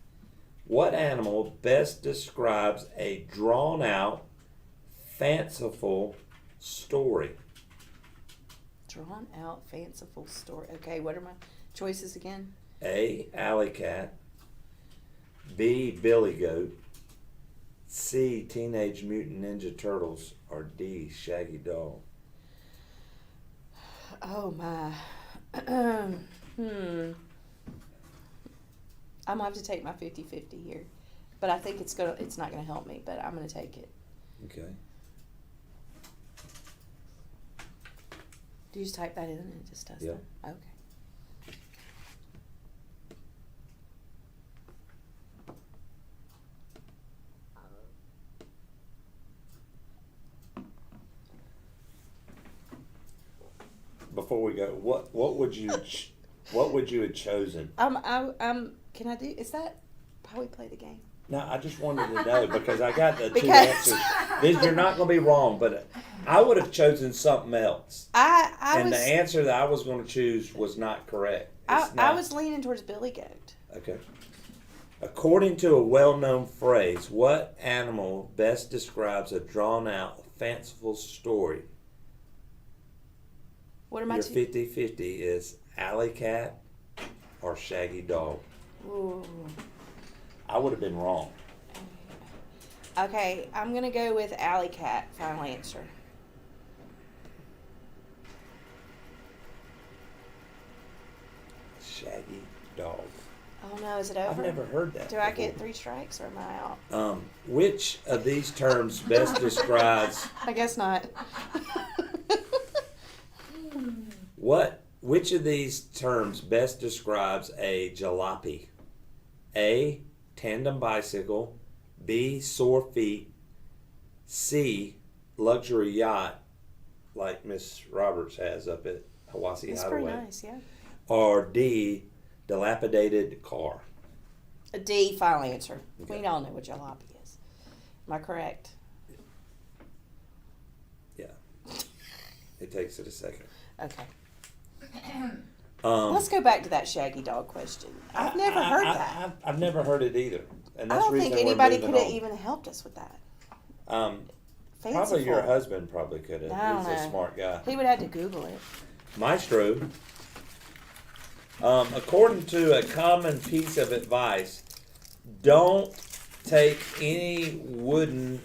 what animal best describes a drawn-out, fanciful story? drawn out, fanciful story. Okay, what are my choices again? A. Alley cat. B. Billy goat. C. Teenage Mutant Ninja Turtles. Or D. Shaggy dog. Oh my. I'm gonna have to take my 50-50 here, but I think it's not gonna help me. But I'm gonna take it. Okay. Do you just type that in and it just does Yeah. that? Okay. Before we go, what would you what would you have chosen? Can I do? Is that how we play the game? No, I just wanted to know because I got the two Because- answers. You're not going to be wrong, but I would have chosen something else. And the answer that I was going to choose was not correct. It's I not. was leaning towards Billy Goat. Okay. According to a well-known phrase, what animal best describes a drawn-out, fanciful story? What are my Your two? 50-50 is alley cat or shaggy dog. Ooh. I would have been wrong. Okay, I'm gonna go with Alley Cat. Final answer. Shaggy dog. Oh no, is it over? I've never heard that. Do I before. get 3 strikes or am I out? Which of these terms best describes I guess not. which of these terms best describes a jalopy? A. Tandem bicycle. B. Sore feet. C. Luxury yacht, like Miss Roberts has up at Hawassi It's Hideaway. pretty nice, yeah. Or D. Dilapidated car. A D, final answer. Okay. We all know what jalopy is. Am I correct? Yeah. It takes it a second. Okay. Um, Let's go back to that Shaggy Dog question. I've never heard that. I've never heard it either, and I that's don't the think reason anybody we're could moving have on. even helped us with that. Probably Fanciful. your husband probably could have. I don't He's a know. smart guy. He would have had to Google it. Maestro. According to a common piece of advice, don't take any wooden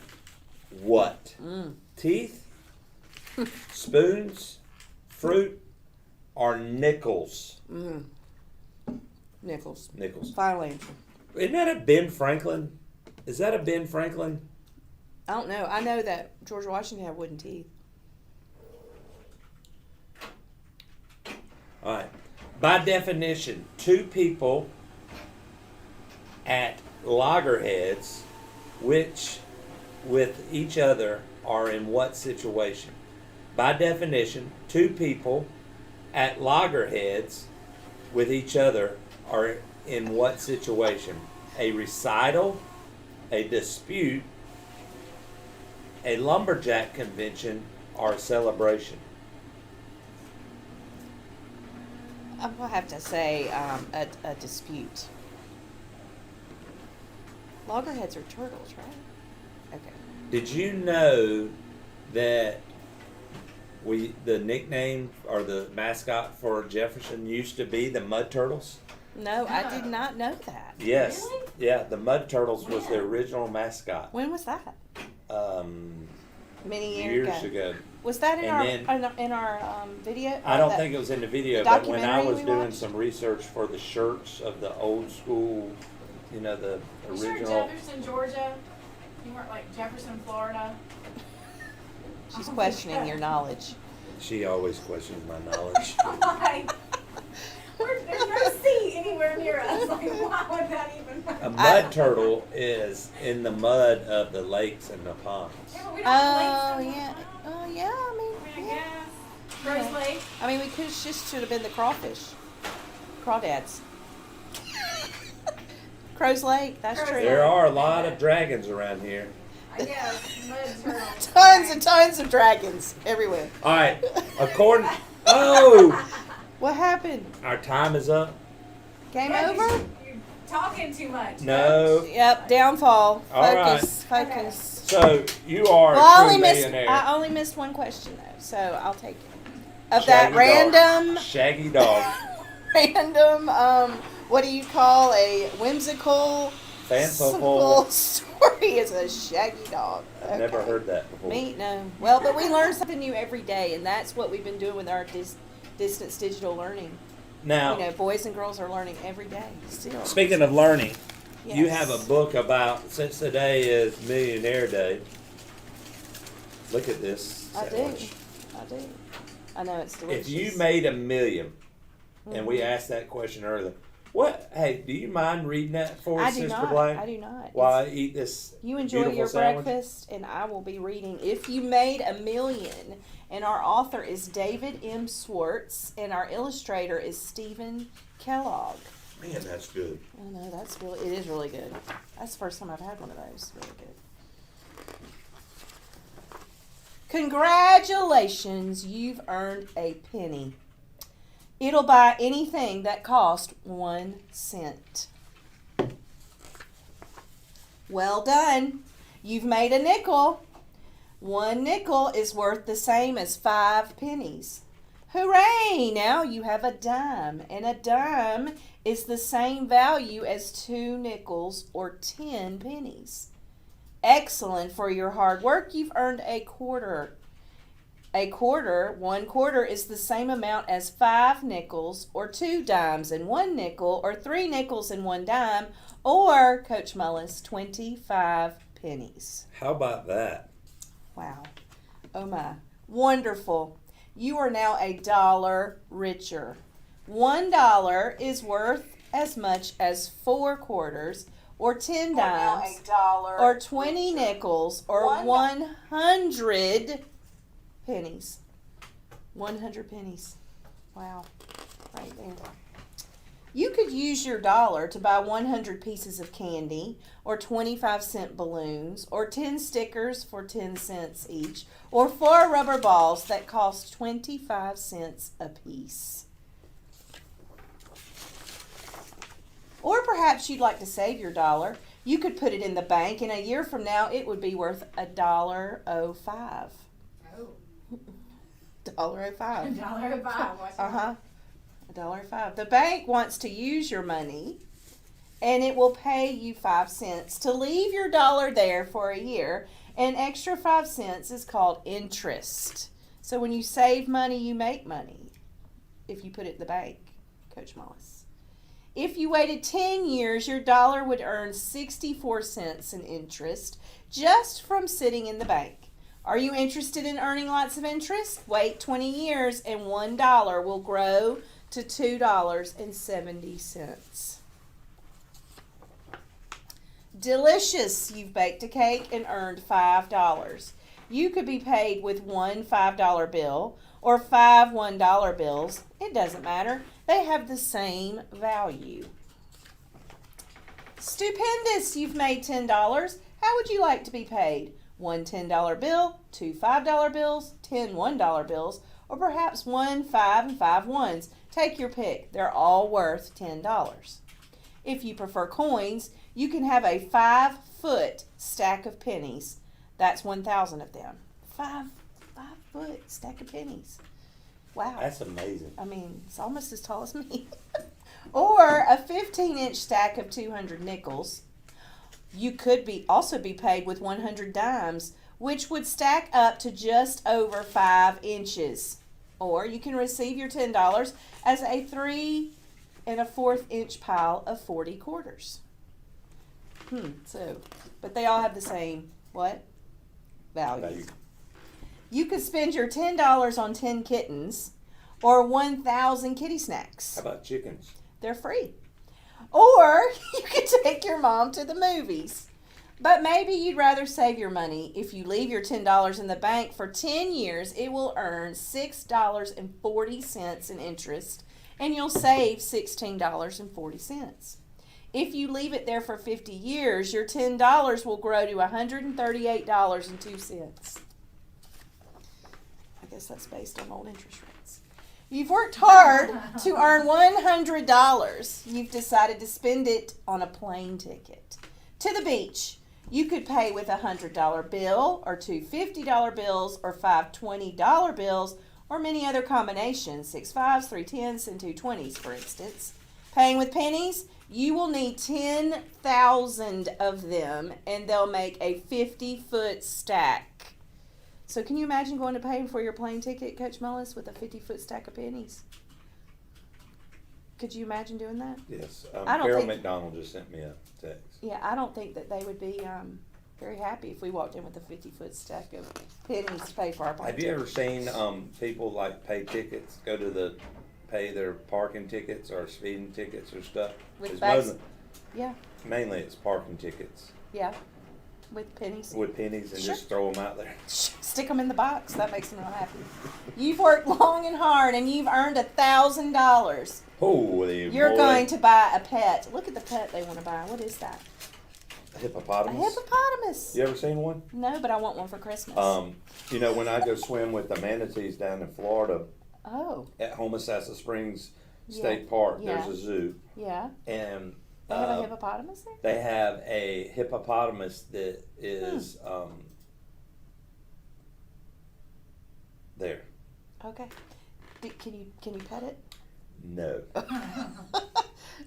what? Teeth, spoons, fruit, or nickels. Nichols. Nickels. Final answer. Isn't that a Ben Franklin? Is that a Ben Franklin? I don't know. I know that George Washington had wooden teeth. All right. By definition, two people at loggerheads, which with each other are in what situation? By definition, two people at loggerheads with each other are in what situation? A recital, a dispute, a lumberjack convention, or a celebration. I will have to say a dispute. Loggerheads are turtles, right? Okay. Did you know that the nickname or the mascot for Jefferson used to be the Mud Turtles? No, I did not know that. Yes. Really? Yeah, the Mud Turtles was the original mascot. When was that? Many years ago. Was that in And our video? I don't That- think it was in the video, but when I documentary was we doing watched? some research for the shirts of the old school, you know, the You sure original. Jefferson, Georgia? You weren't like Jefferson, Florida? She's questioning your knowledge. She always questions my knowledge. Like, there's no sea anywhere near us. Like, why would that even matter? A mud turtle is in the mud of the lakes and the ponds. Yeah, but we don't have Oh lakes yeah. in Oh yeah. I I mean, mean, I yeah. guess. Rose Lake. I mean, we could just should have been the crawfish, crawdads. Crow's Lake. That's Crow's true. There are a lot of dragons around here. I guess. Mud turtle. Tons and tons of dragons everywhere. All right, according. Oh, What happened? our time is up. Game Yeah, over? You're talking too much. No. Yep. Downfall. All right. Focus. So you are Well, a true millionaire. I only missed one question though, so I'll take it. Of Shaggy that random, Shaggy dog. what do you call a whimsical, Fanciful. story is a shaggy dog. I've never Okay. heard that before. Me, no. Well, but we learn something new every day, and that's what we've been doing with our distance digital learning. Now, You know, boys and girls are learning every day still. speaking of learning, you Yes. have a book about, since today is Millionaire Day. Look at this I do. sandwich. I do. I know it's delicious. If you made $1 million, and we Mhm. asked that question earlier, what? Hey, do you mind reading that for I us, do Sister not. Blaine? I do not. While It's- I eat this You enjoy beautiful your sandwich? breakfast, and I will be reading If You Made $1 Million. And our author is David M. Swartz, and our illustrator is Stephen Kellogg. Man, that's good. I know, it is really good. That's the first time I've had one of those. Really good. Congratulations, you've earned a penny. It'll buy anything that cost 1 cent. Well done. You've made a nickel. 1 nickel is worth the same as 5 pennies. Hooray! Now you have a dime, and a dime is the same value as 2 nickels or 10 pennies. Excellent for your hard work. You've earned a quarter. 1 quarter is the same amount as 5 nickels or 2 dimes and 1 nickel or 3 nickels and 1 dime or, Coach Mullis, 25 pennies. How about that? Wow. Oh my. Wonderful. You are now $1 richer. $1 is worth as much as 4 quarters or 10 dimes or 20 nickels or 100 pennies. 100 pennies. Wow. Right there. You could use your dollar to buy 100 pieces of candy, or 25-cent balloons, or 10 stickers for 10 cents each, or 4 rubber balls that cost 25 cents a piece. Or perhaps you'd like to save your dollar. You could put it in the bank, and a year from now it would be worth $1.05. Oh. $1.05. $1.05. Watch it. Uh-huh. $1.05. The bank wants to use your money, and it will pay you 5 cents to leave your dollar there for a year. An extra 5 cents is called interest. So when you save money, you make money if you put it in the bank, Coach Mullis. If you waited 10 years, your dollar would earn 64 cents in interest just from sitting in the bank. Are you interested in earning lots of interest? Wait 20 years and $1 will grow to $2.70. Delicious! You've baked a cake and earned $5. You could be paid with 1 $5 bill or 5 $1 bills. It doesn't matter. They have the same value. Stupendous! You've made $10. How would you like to be paid? 1 $10 bill, 2 $5 bills, 10 $1 bills, or perhaps 1 5 and 5 ones. Take your pick. They're all worth $10. If you prefer coins, you can have a 5-foot stack of pennies. That's 1,000 of them. 5-foot stack of pennies. Wow. That's amazing. I mean, it's almost as tall as me. Or a 15-inch stack of 200 nickels. You could also be paid with 100 dimes, which would stack up to just over 5 inches. Or you can receive your $10 as a 3 1/4 inch pile of 40 quarters. But they all have the same, what? Value. You could spend your $10 on 10 kittens or 1,000 kitty snacks. How about chickens? They're free. Or you could take your mom to the movies. But maybe you'd rather save your money. If you leave your $10 in the bank for 10 years, it will earn $6.40 in interest, and you'll save $16.40. If you leave it there for 50 years, your $10 will grow to $138.02. I guess that's based on old interest rates. You've worked hard to earn $100. You've decided to spend it on a plane ticket to the beach. You could pay with a $100 bill, or 2 $50 bills, or 5 $20 bills, or many other combinations, 6 5s, 3 10s, and 2 20s, for instance. Paying with pennies, you will need 10,000 of them, and they'll make a 50-foot stack. So can you imagine going to pay for your plane ticket, Coach Mullis, with a 50-foot stack of pennies? Could you imagine doing that? Yes. I don't Carol think- McDonald just sent me a text. Yeah, I don't think that they would be very happy if we walked in with a 50-foot stack of pennies to pay for our plane Have you ever seen people like pay tickets, pay their parking tickets or speeding tickets or stuff? With It's bags? mostly- Yeah, Mainly it's parking tickets yeah, with pennies. with pennies and Sure. just throw them out there. Stick them in the box. That makes them real happy. You've worked long and hard, and you've earned $1,000. Holy You're moly. going to buy a pet. Look at the pet they want to buy. What is that? A A hippopotamus. hippopotamus. You ever seen one? No, but I want one for Christmas. When I go swim with the manatees down in Florida Oh, at Homosassa Springs Yeah. State Park, Yeah. there's a zoo, yeah. and They have a hippopotamus there? they have a hippopotamus that is there. Okay. Can you pet it? No,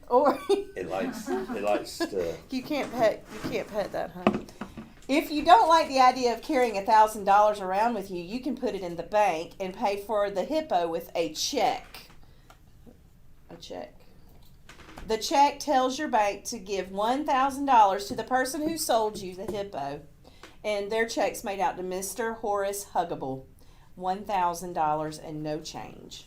Or it likes to. you can't pet that, huh? If you don't like the idea of carrying $1,000 around with you, you can put it in the bank and pay for the hippo with a check. A check. The check tells your bank to give $1,000 to the person who sold you the hippo, and their check's made out to Mr. Horace Huggable. $1,000 and no change.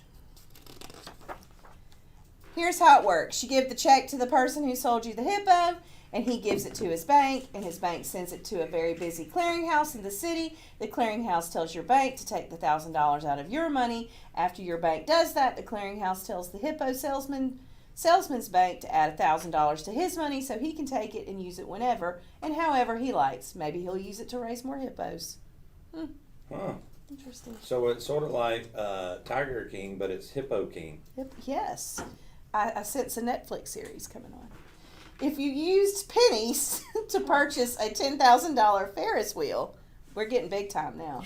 Here's how it works. You give the check to the person who sold you the hippo, and he gives it to his bank, and his bank sends it to a very busy clearinghouse in the city. The clearinghouse tells your bank to take the $1,000 out of your money. After your bank does that, the clearinghouse tells the hippo salesman's bank to add $1,000 to his money so he can take it and use it whenever and however he likes. Maybe he'll use it to raise more hippos. Huh. Interesting. So it's sort of like Tiger King, but it's Hippo King. Yes. I sense a Netflix series coming on. If you used pennies to purchase a $10,000 Ferris wheel, we're getting big time now.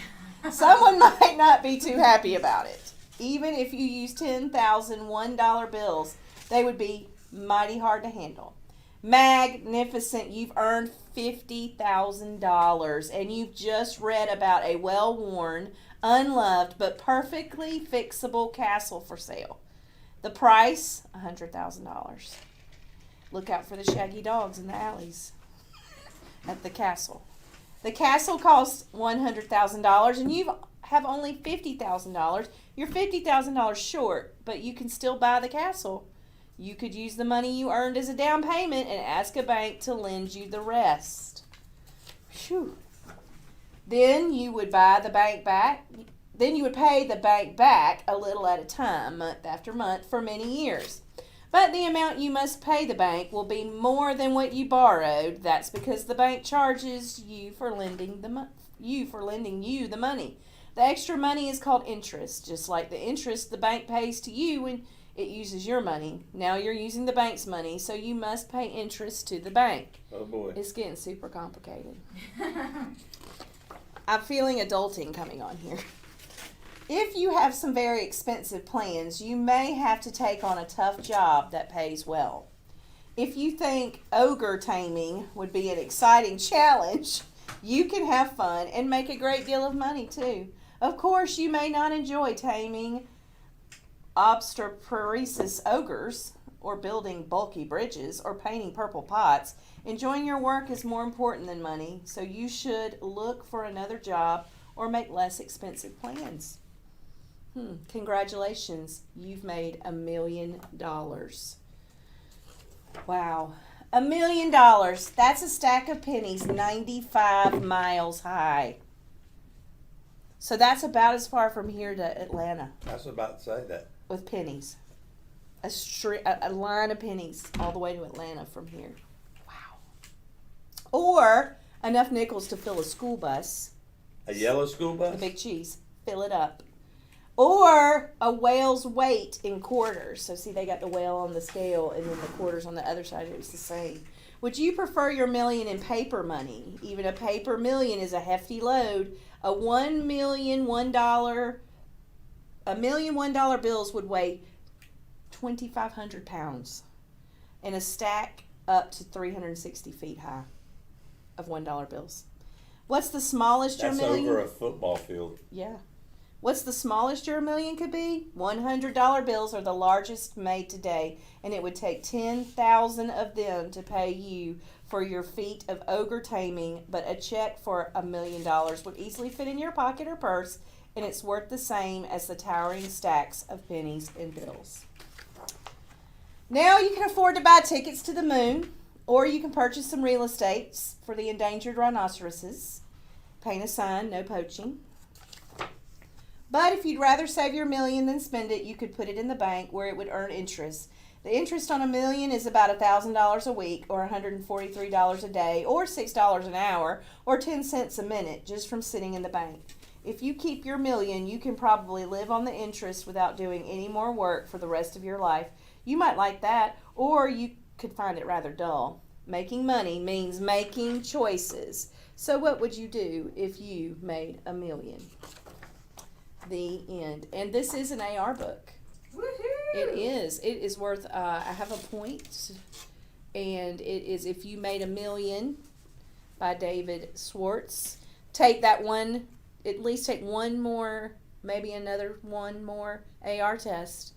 Someone might not be too happy about it. Even if you use 10,000 $1 bills, they would be mighty hard to handle. Magnificent. You've earned $50,000, and you've just read about a well-worn, unloved, but perfectly fixable castle for sale. The price, $100,000. Look out for the shaggy dogs in the alleys at the castle. The castle costs $100,000, and you have only $50,000. You're $50,000 short, but you can still buy the castle. You could use the money you earned as a down payment and ask a bank to lend you the rest. Phew. Then you would buy the bank back. Then you would pay the bank back a little at a time, month after month, for many years. But the amount you must pay the bank will be more than what you borrowed. That's because the bank charges you for lending you the money. The extra money is called interest, just like the interest the bank pays to you when it uses your money. Now you're using the bank's money, so you must pay interest to the bank. Oh boy. It's getting super complicated. I'm feeling adulting coming on here. If you have some very expensive plans, you may have to take on a tough job that pays well. If you think ogre taming would be an exciting challenge, You can have fun and make a great deal of money too. Of course, you may not enjoy taming obstreperous ogres, or building bulky bridges, or painting purple pots. Enjoying your work is more important than money, so you should look for another job or make less expensive plans. Congratulations, you've made $1 million. Wow. $1 million. That's a stack of pennies 95 miles high. So that's about as far from here to Atlanta I was about to say that. with pennies. A line of pennies all the way to Atlanta from here. Wow. Or enough nickels to fill a school bus. A yellow school A bus? big cheese. Fill it up. Or a whale's weight in quarters. So see, they got the whale on the scale and then the quarters on the other side. It was the same. Would you prefer your million in paper money? Even a paper million is a hefty load. A $1 million $1 bills would weigh 2,500 pounds, and a stack up to 360 feet high of $1 bills. What's the smallest your That's million? over a football field. Yeah. What's the smallest your million could be? $100 bills are the largest made today, and it would take 10,000 of them to pay you for your feat of ogre taming, but a check for $1 million would easily fit in your pocket or purse, and it's worth the same as the towering stacks of pennies and bills. Now you can afford to buy tickets to the moon, or you can purchase some real estate for the endangered rhinoceroses. Paint a sign, no poaching. But if you'd rather save your million than spend it, you could put it in the bank where it would earn interest. The interest on $1 million is about $1,000 a week, or $143 a day, or $6 an hour, or 10 cents a minute, just from sitting in the bank. If you keep your million, you can probably live on the interest without doing any more work for the rest of your life. You might like that, or you could find it rather dull. Making money means making choices. So what would you do if you made $1 million? The end. And this is an AR book. Woohoo! It is. It is worth, I have a point, and it is If You Made $1 Million by David Schwartz. Take that one, at least take one more, maybe another one more AR test.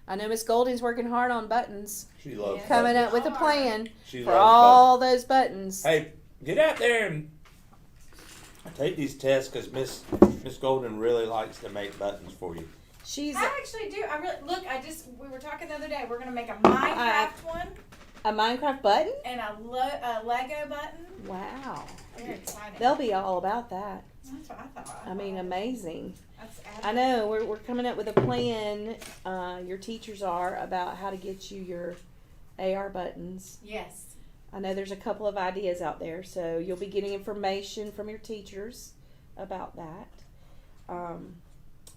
I know Miss Golding's working hard on buttons, She loves Yeah. coming buttons. up with a plan She for loves all those buttons. Hey, get out there and take these tests, because Miss Golden really likes to make buttons for you. She's I actually do. I really look. We were talking the other day. We're gonna make a Minecraft one a Minecraft button? and a Lego button. Wow. Very exciting. They'll be all about that. That's what I thought. I mean, amazing. That's I know, we're coming up with a plan, your teachers are, about how to get you your AR buttons. Yes. I know there's a couple of ideas out there, so you'll be getting information from your teachers about that.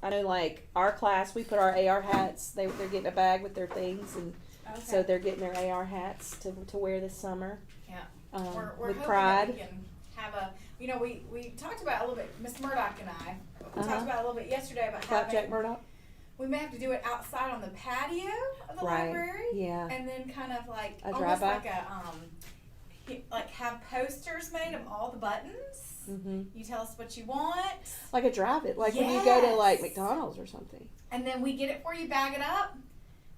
I know, like, our class, we put our AR hats, they're getting a bag with their things, and Okay. so they're getting their AR hats to wear this summer. Yeah. Um, We're with hoping pride. that we can have a. You know, we talked about a little bit. Miss Murdoch and I Uh-huh. talked about a little bit yesterday about Flapjack having. Murdoch? We may have to do it outside on the patio of the Right. library. Yeah. And then kind of like A almost drive-by? like a like have posters made of all the buttons. Mm-hmm. You tell us what you want, Like a drive-it, like when you go to, like, Yes. McDonald's or something. and then we get it for you, bag it up,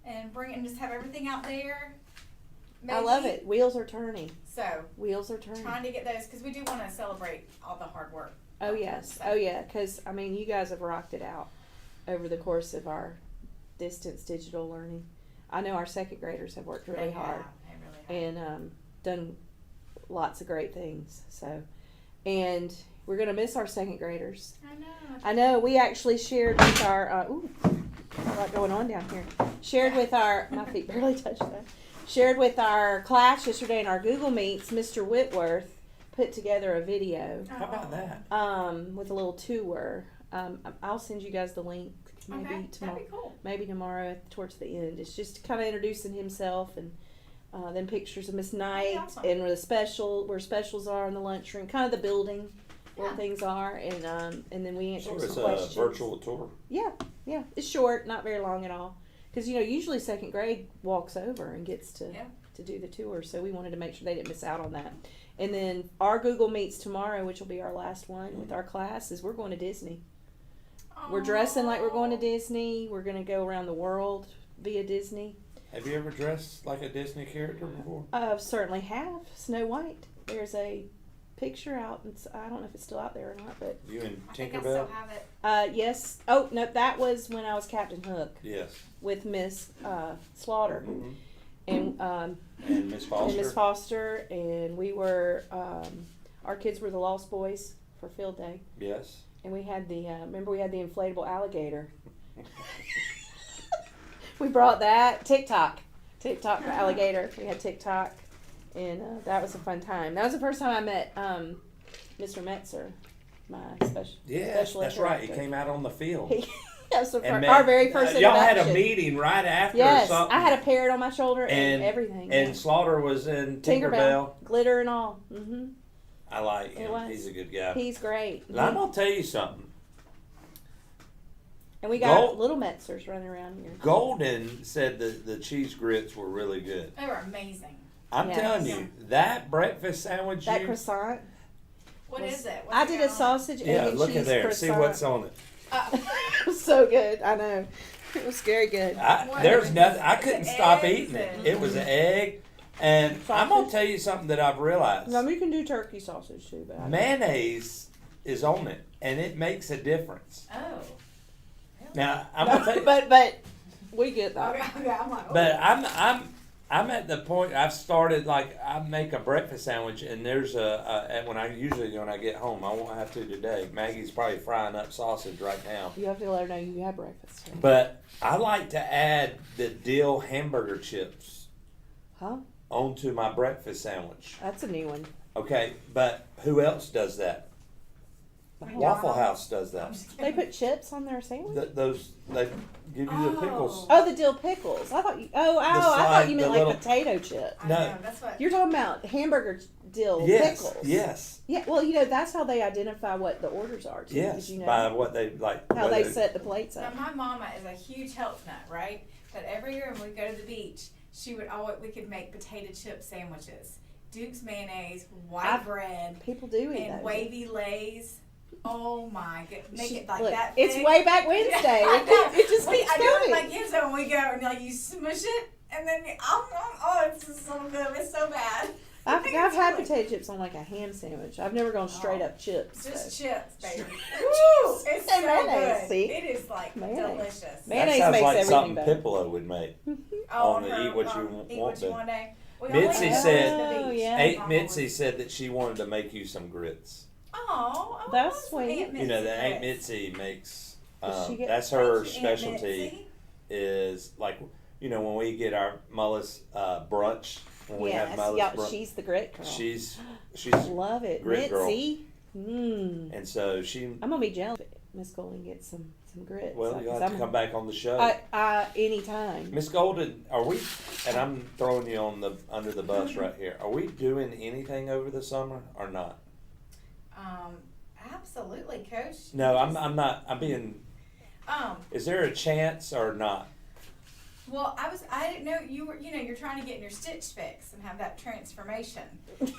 and bring it, and just have everything out there. I love Maybe. it. Wheels are turning. So Wheels are turning. trying to get those because we do want to celebrate all the hard work. Oh yes, oh yeah, because I mean, you guys have rocked it out over the course of our distance digital learning. I know our second graders have worked really They hard have. They really have. and done lots of great things. So, and we're gonna miss our second graders. I know. I know. We actually shared with our ooh, got a lot going on down here. Shared with our my feet barely touched that. Shared with our class yesterday in our Google Meets. Mr. Whitworth put together a video. How about that? With a little tour. I'll send you guys the link maybe Okay, tomorrow. that'd be cool. Maybe tomorrow towards the end. It's just kind of introducing himself, and then pictures of Miss Knight awesome. and where specials are in the lunchroom, kind of the building where Yeah. things are, and then we answer So some it's a questions. virtual tour. Yeah, it's short, not very long at all. Because usually second grade walks over and gets to Yeah. to do the tour, so we wanted to make sure they didn't miss out on that. And then our Google Meets tomorrow, which will be our last one with our class, is we're going to Disney. We're dressing like we're going to Disney. We're going to go around the world via Disney. Have you ever dressed like a Disney character before? Certainly have. Snow White. There's a picture out. I don't know if it's still out there or not, but You and I think I Tinkerbell? still have it. yes. Oh no, that was when I was Captain Hook Yes. with Miss Slaughter Mhm. and And Miss Foster? Miss Foster, and we were our kids were the Lost Boys for field day, Yes. and we had the remember we had the inflatable alligator. We brought that TikTok alligator. We had TikTok, and that was a fun time. That was the first time I met Mr. Metzer, my Yes, special that's right. He interactor. came out on the field. That was the And met- our very first Y'all had a introduction. meeting right after Yes, something. I had a parrot on my shoulder and, And- everything. And yeah. Slaughter was in Tinkerbell. Glitter and all. Hmm. I like It him. was. He's a good guy. He's great. Now, I'm going to tell you something. And we got Gold- little Metzers running around here. Golden said that the cheese grits were really good. They were amazing. I'm Yes. telling you, that breakfast sandwich That you... croissant. What Was- is it? What's I it did a got on it? sausage, egg, Yeah, and look cheese at there. croissant. See what's on it. It was so good. I know. It was very good. What There's is nothing. it? I Is couldn't it stop eggs eating it. and- It was an egg. And I'm going to Sausage? tell you something that I've realized. No, we can do turkey sausage too, but I Mayonnaise is on it, and it makes a difference. Oh. Now, I'm going to tell you... but we get that. Okay, I'm like, oh. But I'm at the point I've started, like, I make a breakfast sandwich, and there's and when I get home, I won't have to today. Maggie's probably frying up sausage right now. You have to let her know you have breakfast. But I like to add the dill hamburger chips Huh? onto my breakfast sandwich. That's a new one. Okay, but who else does that? Waffle House does I'm that. just They kidding. put chips on their sandwich. They give you the pickles. Oh, the dill pickles. I thought you. Oh, I slide, thought you meant the like little- potato chips. I No. know, that's what. You're talking about hamburger dill Yes, pickles. yes, Yeah. Well, that's how they identify what the orders are. Too. yes. Did you know By what they like. how what they set the plates Now, up? my mama is a huge health nut, right? But every year when we go to the beach, she would always we could make potato chip sandwiches, Duke's mayonnaise, white bread, People do eat and those. wavy lays. Oh my god! Make it like Look, that. it's thick. way back Wednesday. I know. It just We- keeps I do it with coming. my kids when we go and like you smush it and then oh it's just so good. It's so bad. I've It's had really- potato chips on like a ham sandwich. I've never gone straight up chips. Just so. chips, baby. Woo! Woo! It's And so mayonnaise, good. see? It is like Mayonnaise. delicious. That Mayonnaise sounds makes like everything something better. Pipolo would make. Oh, On the her, Eat What You Eat Want What You to. One Day. We Mitzi only said- went to the beach. Yeah. Aunt Mama Mitzi was- said that she wanted to make you some grits. Oh, I That's love some sweet. Aunt You know Mitzi that Aunt grits. Mitzi makes. Does she get- That's her Thank you, Aunt specialty. Mitzi. Is like when we get our Mullis brunch. When we have Yes, Mullis yeah, brunch. she's the grit girl. She's Love it. Grit girl. Mitzi. Mmm. and so she. I'm gonna be jealous if Miss Golden gets some grits. Well, you'll have to come back on the show. Anytime. Miss Golden, are we? And I'm throwing you under the bus right here. Are we doing anything over the summer or not? Absolutely, Coach. No, I'm not. I'm being. Um, Is there a chance or not? well, I didn't know you were. You're trying to get your stitch fix and have that transformation.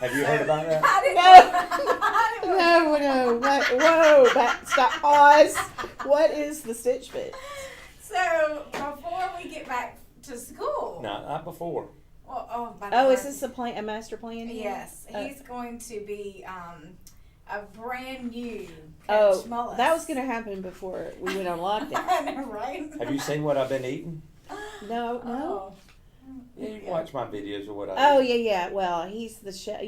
Have you heard about that? I didn't No. I didn't know. Whoa, stop, pause. What is the stitch fit? So before we get back to school. No, not before. Well, by the Oh, way, is this a master plan? here? Yes, Uh, he's going to be a brand new Oh, Coach Mullis. that was gonna happen before we went on lockdown. I know, right? Have you seen what I've been eating? No. Oh. Yeah, you can watch my videos of what I Oh eat. yeah. Well, he's the chef.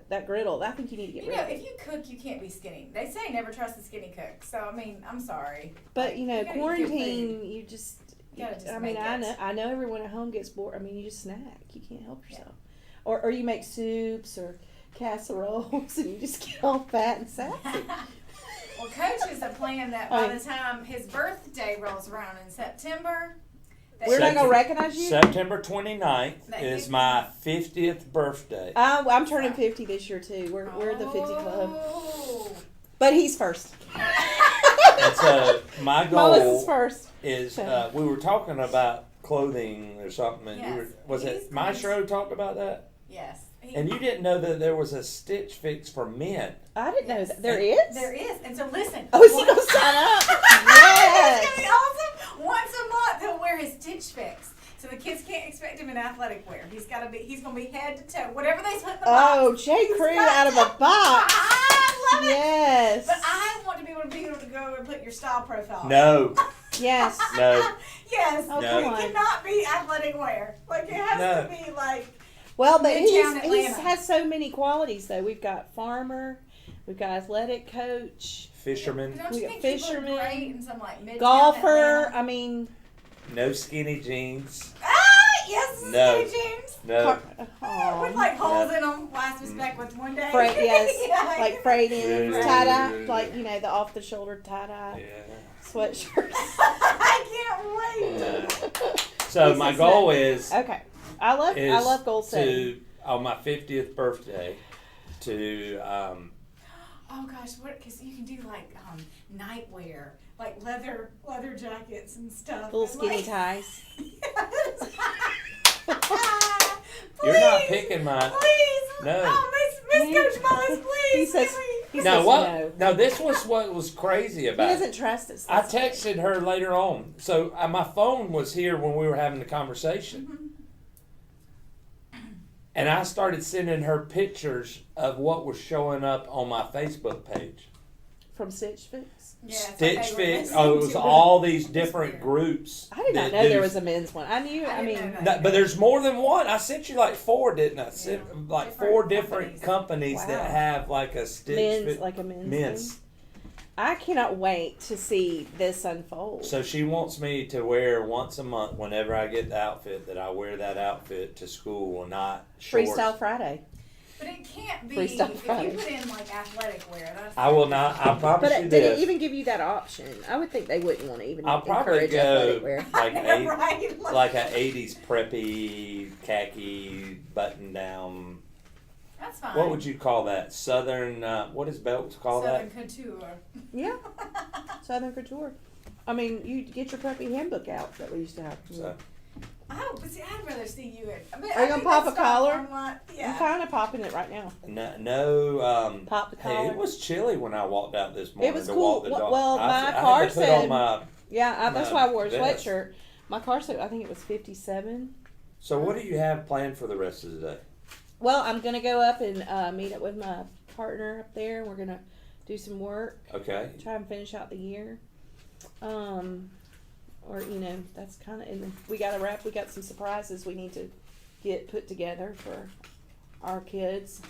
That griddle. I think you need to get rid of if it. you cook, you can't be skinny. They say never trust a skinny cook. So I mean, I'm sorry. But You gotta eat good quarantine, you just. You gotta just I mean, make I it. know. I know everyone at home gets bored. I mean, you just snack. You can't help yourself. Or you make soups or casseroles, and you just get all fat and sassy. Well, Coach is a plan that Oh. by the time his birthday rolls around in September, that We're not September- gonna recognize you. September 29th That is you- my 50th birthday. I'm turning 50 this year too. We're the 50 club. Oh. But he's first. And so my Mullis is goal first. is we were talking about clothing or something, and Yes. was He's it Maestro going talked about that? Yes, And you didn't know that there was a Stitch Fix for men. I didn't know that. There is? There is. And so listen. Oh, is he going to sign up? It's gonna be Yes. awesome. Once a month he'll wear his Stitch Fix. So the kids can't expect him in athletic wear. He's gonna be head to toe. Whatever they put in the box. Oh, J. he's Crew got out of to- a box. I love it. Yes. But I want to be able to go and put your style profile. No, Yes. no. Yes. Oh, No. It come on. cannot be athletic wear. Like it has No. to be like. Well, but he Midtown he Atlanta. has so many qualities, though. We've got farmer, we've got athletic coach, Fisherman, Don't We you got think he fishermen, looked great in some like Midtown golfer. Atlanta? I mean, no skinny jeans. Ah, yes. No. Skinny jeans. No. With like holes in them. Last respect with one day. Freight, yes, Yeah. like frayed ends, Yeah. tie dye, like the off the shoulder tie dye Yeah. sweatshirts. I can't wait. No. So He my says goal no. is I love goal setting. to on my 50th birthday to Oh gosh, what? Because you can do like nightwear, like leather jackets and stuff. Little and, skinny like, ties. Yes. You're not Please, picking my. Please. No. Oh, Miss Coach Mullins, please. He says- give me- he Now says what? no. Now this was what was crazy He about it. doesn't trust us. I that's why. texted her later on. So my phone was here when we were having the conversation. And I started sending her pictures of what was showing up on my Facebook page. From Stitch Fix. Yeah, it's like Stitch they were Fix. listening Oh, it was to all these It's different weird. groups. I did not that know do- there was a men's one. I knew. I I didn't mean, know that. But there's more than one. I sent you like 4, didn't I? Yeah. Like Different 4 different companies. companies that Wow. have like a Stitch men's Fix. like a men's. Men's. Thing. I cannot wait to see this unfold. So she wants me to wear once a month whenever I get the outfit that I wear that outfit to school and not shorts. Freestyle Friday. But it can't be Freestyle if Friday. you put in like athletic wear. That's I will not. I promise But you did this. it even give you that option? I would think they wouldn't want to even I'll probably encourage athletic go wear. like right. like a 80s preppy khaki button down. That's fine. What would you call that? Southern. What does Belts call Southern that? couture. Yeah, Southern Couture. I mean, you get your preppy handbook out that we used to have. So, Oh, but see, I'd rather see you in. I mean, Are you gonna pop a collar? I'm I'm kind of popping it right now. no. Pop the Hey, collar. it was chilly when I walked out this morning. was to cool. Walk the dog. Well, I my had car to put said- on my. Yeah, that's No, why I wore a vest. sweatshirt. My car said I think it was 57. So what do you have planned for the rest of the day? Well, I'm gonna go up and meet up with my partner up there, and we're gonna do some work, Okay. try and finish out the year. Or that's kind of, and we got to wrap. We got some surprises we need to get put together for our kids.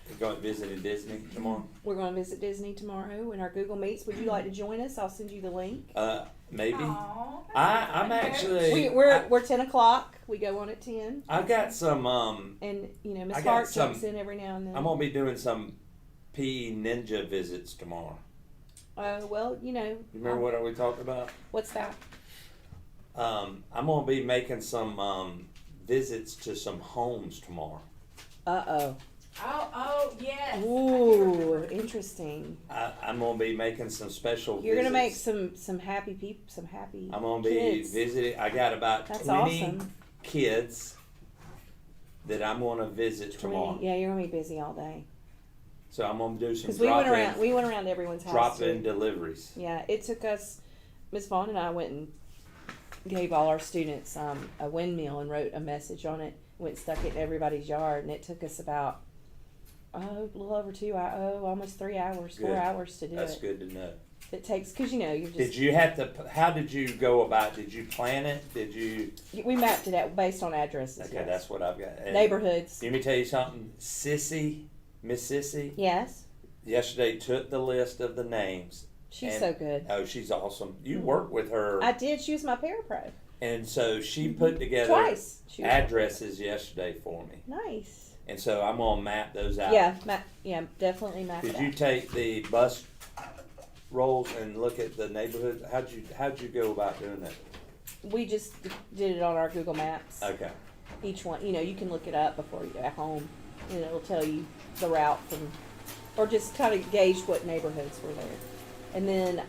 You're going to visit Disney tomorrow? We're going to visit Disney tomorrow in our Google Meets. Would you like to join us? I'll send you the link. Maybe. Aw, I'm actually. We're 10 o'clock. We go on at 10. I've got some. And Miss I got Hart some- jumps in every now and then. I'm gonna be doing some PE Ninja visits tomorrow. Well, You remember what we talked about? what's that? I'm gonna be making some visits to some homes tomorrow. Oh. Oh, yes. Ooh, interesting. I'm gonna be making some special. You're gonna make visits. some happy people, some happy. I'm gonna be kids. visiting. I got about That's 20 awesome. kids that I'm gonna visit 20. tomorrow. Yeah, you're gonna be busy all day. So I'm gonna do some Because we went around everyone's house. drop-in too. deliveries. Yeah, it took us. Miss Vaughn and I went and gave all our students a windmill and wrote a message on it. Went and stuck it in everybody's yard, and it took us about a little over 2 hours, almost 3 hours, 4 Good. hours to do That's it. good to know. It takes because you're just. Did you have to? How did you go about? Did you plan it? Did you? We mapped it out based on addresses. Okay, yes. that's what I've got. And Neighborhoods. Let me tell you something. Miss Sissy, Yes, yesterday took the list of the names. she's And- so good. Oh, she's awesome. You Mhm. worked with her, I did. She was my parapro and so she put together twice. She was addresses yesterday for me, nice. and so I'm gonna map those out. Yeah, definitely map Did it you out. take the bus rolls and look at the neighborhood? How'd you go about doing that? We just did it on our Google Maps. Okay. Each one, you can look it up before you at home, and it'll tell you the route from, or just kind of gauge what neighborhoods were there. And then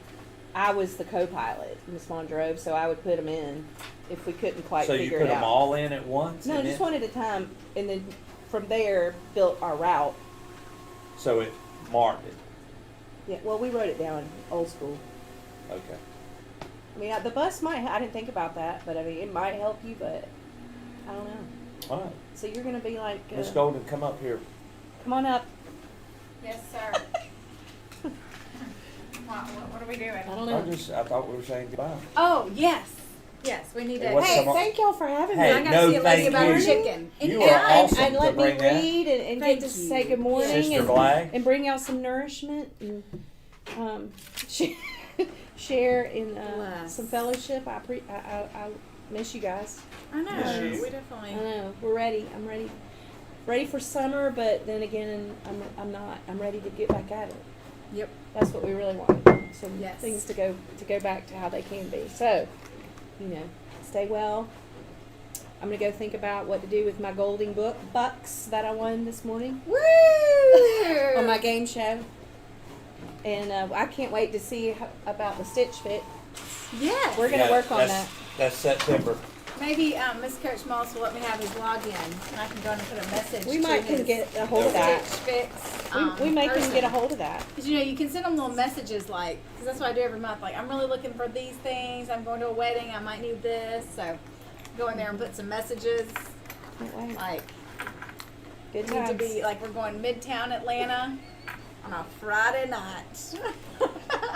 I was the co-pilot, Miss Vaughn drove, so I would put them in if we couldn't quite So you figure put it them out. all in at once? No, and just then- one at a time, and then from there built our route. So it marked it. Yeah, well, we wrote it down old school. Okay. I mean, the bus might, I didn't think about that, but I mean, it might help you, but I don't know. All right. So you're going to be like, Miss Golden, come up here. come on up. Yes, sir. What are we doing? I don't I know. thought we were saying goodbye. Oh, yes. Yes, we need to. Hey, what's Hey, some- Thank y'all for having Hey, I me. gotta no, see a lady thank about her you. chicken. You And are I- awesome. And let to me bring that. read and Thank get to you. say good morning Sister Blag. and bring y'all some nourishment and share in Bless. some fellowship. I miss you guys. I know. Yes, you. We I definitely. know we're ready. I'm ready for summer, but then again, I'm not. I'm ready to get back at it. Yep. That's what we really want. Some Yes. things to go back to how they can be. So, stay well. I'm gonna go think about what to do with my Golding bucks that I won this morning Woo! on my game show, and I can't wait to see about the Stitch Fit. Yes. We're gonna Yeah, work on that's- that. That's September. Maybe Miss Coach Moss will let me have his login, and I can go and put a message. We to might can his get a hold of that. Stitch Fix. We may can person. get a hold of that. Because you can send them little messages like, because that's what I do every month. Like, I'm really looking for these things. I'm going to a wedding. I might need this. So go in there and put some messages. Can't wait. Like, Good need to times. be like we're going Midtown Atlanta on a Friday night.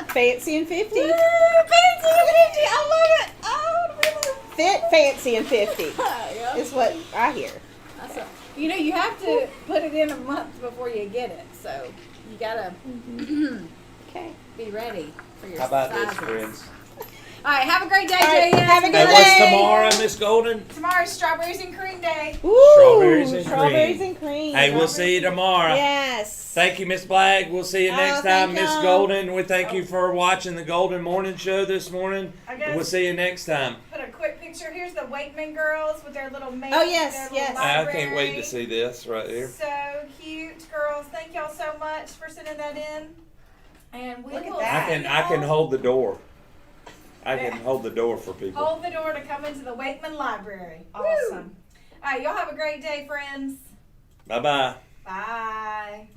Fancy and 50. Woo, fancy and 50. I love it. Oh, really? Fit, fancy, and 50 Yeah. is what I hear. That's a, you have to put it in a month before you get it. So you gotta Okay. be ready for your How about sizes. this, friends? All right, have a great day, All right, JS. have a good Hey, day. what's tomorrow, Miss Golden? Tomorrow's strawberries and cream day. Ooh, Strawberries and strawberries cream. and cream. Hey, we'll see you tomorrow. Yes. Thank you, Miss Blag. We'll see you Oh, next thank time, Miss y'all. Golden. We thank you for watching the Golden Morning Show this morning. I guess We'll see you next time. put a quick picture. Here's the Wakeman girls with their little maid. Oh, yes, their little yes. I library. can't wait to see this right here. So cute, girls. Thank y'all so much for sending that in. And we Look at will that. I can hold the door. I can hold the door for people. hold the door to come into the Wakeman Library. Awesome. Woo. All right, y'all have a great day, friends. Bye bye. Bye.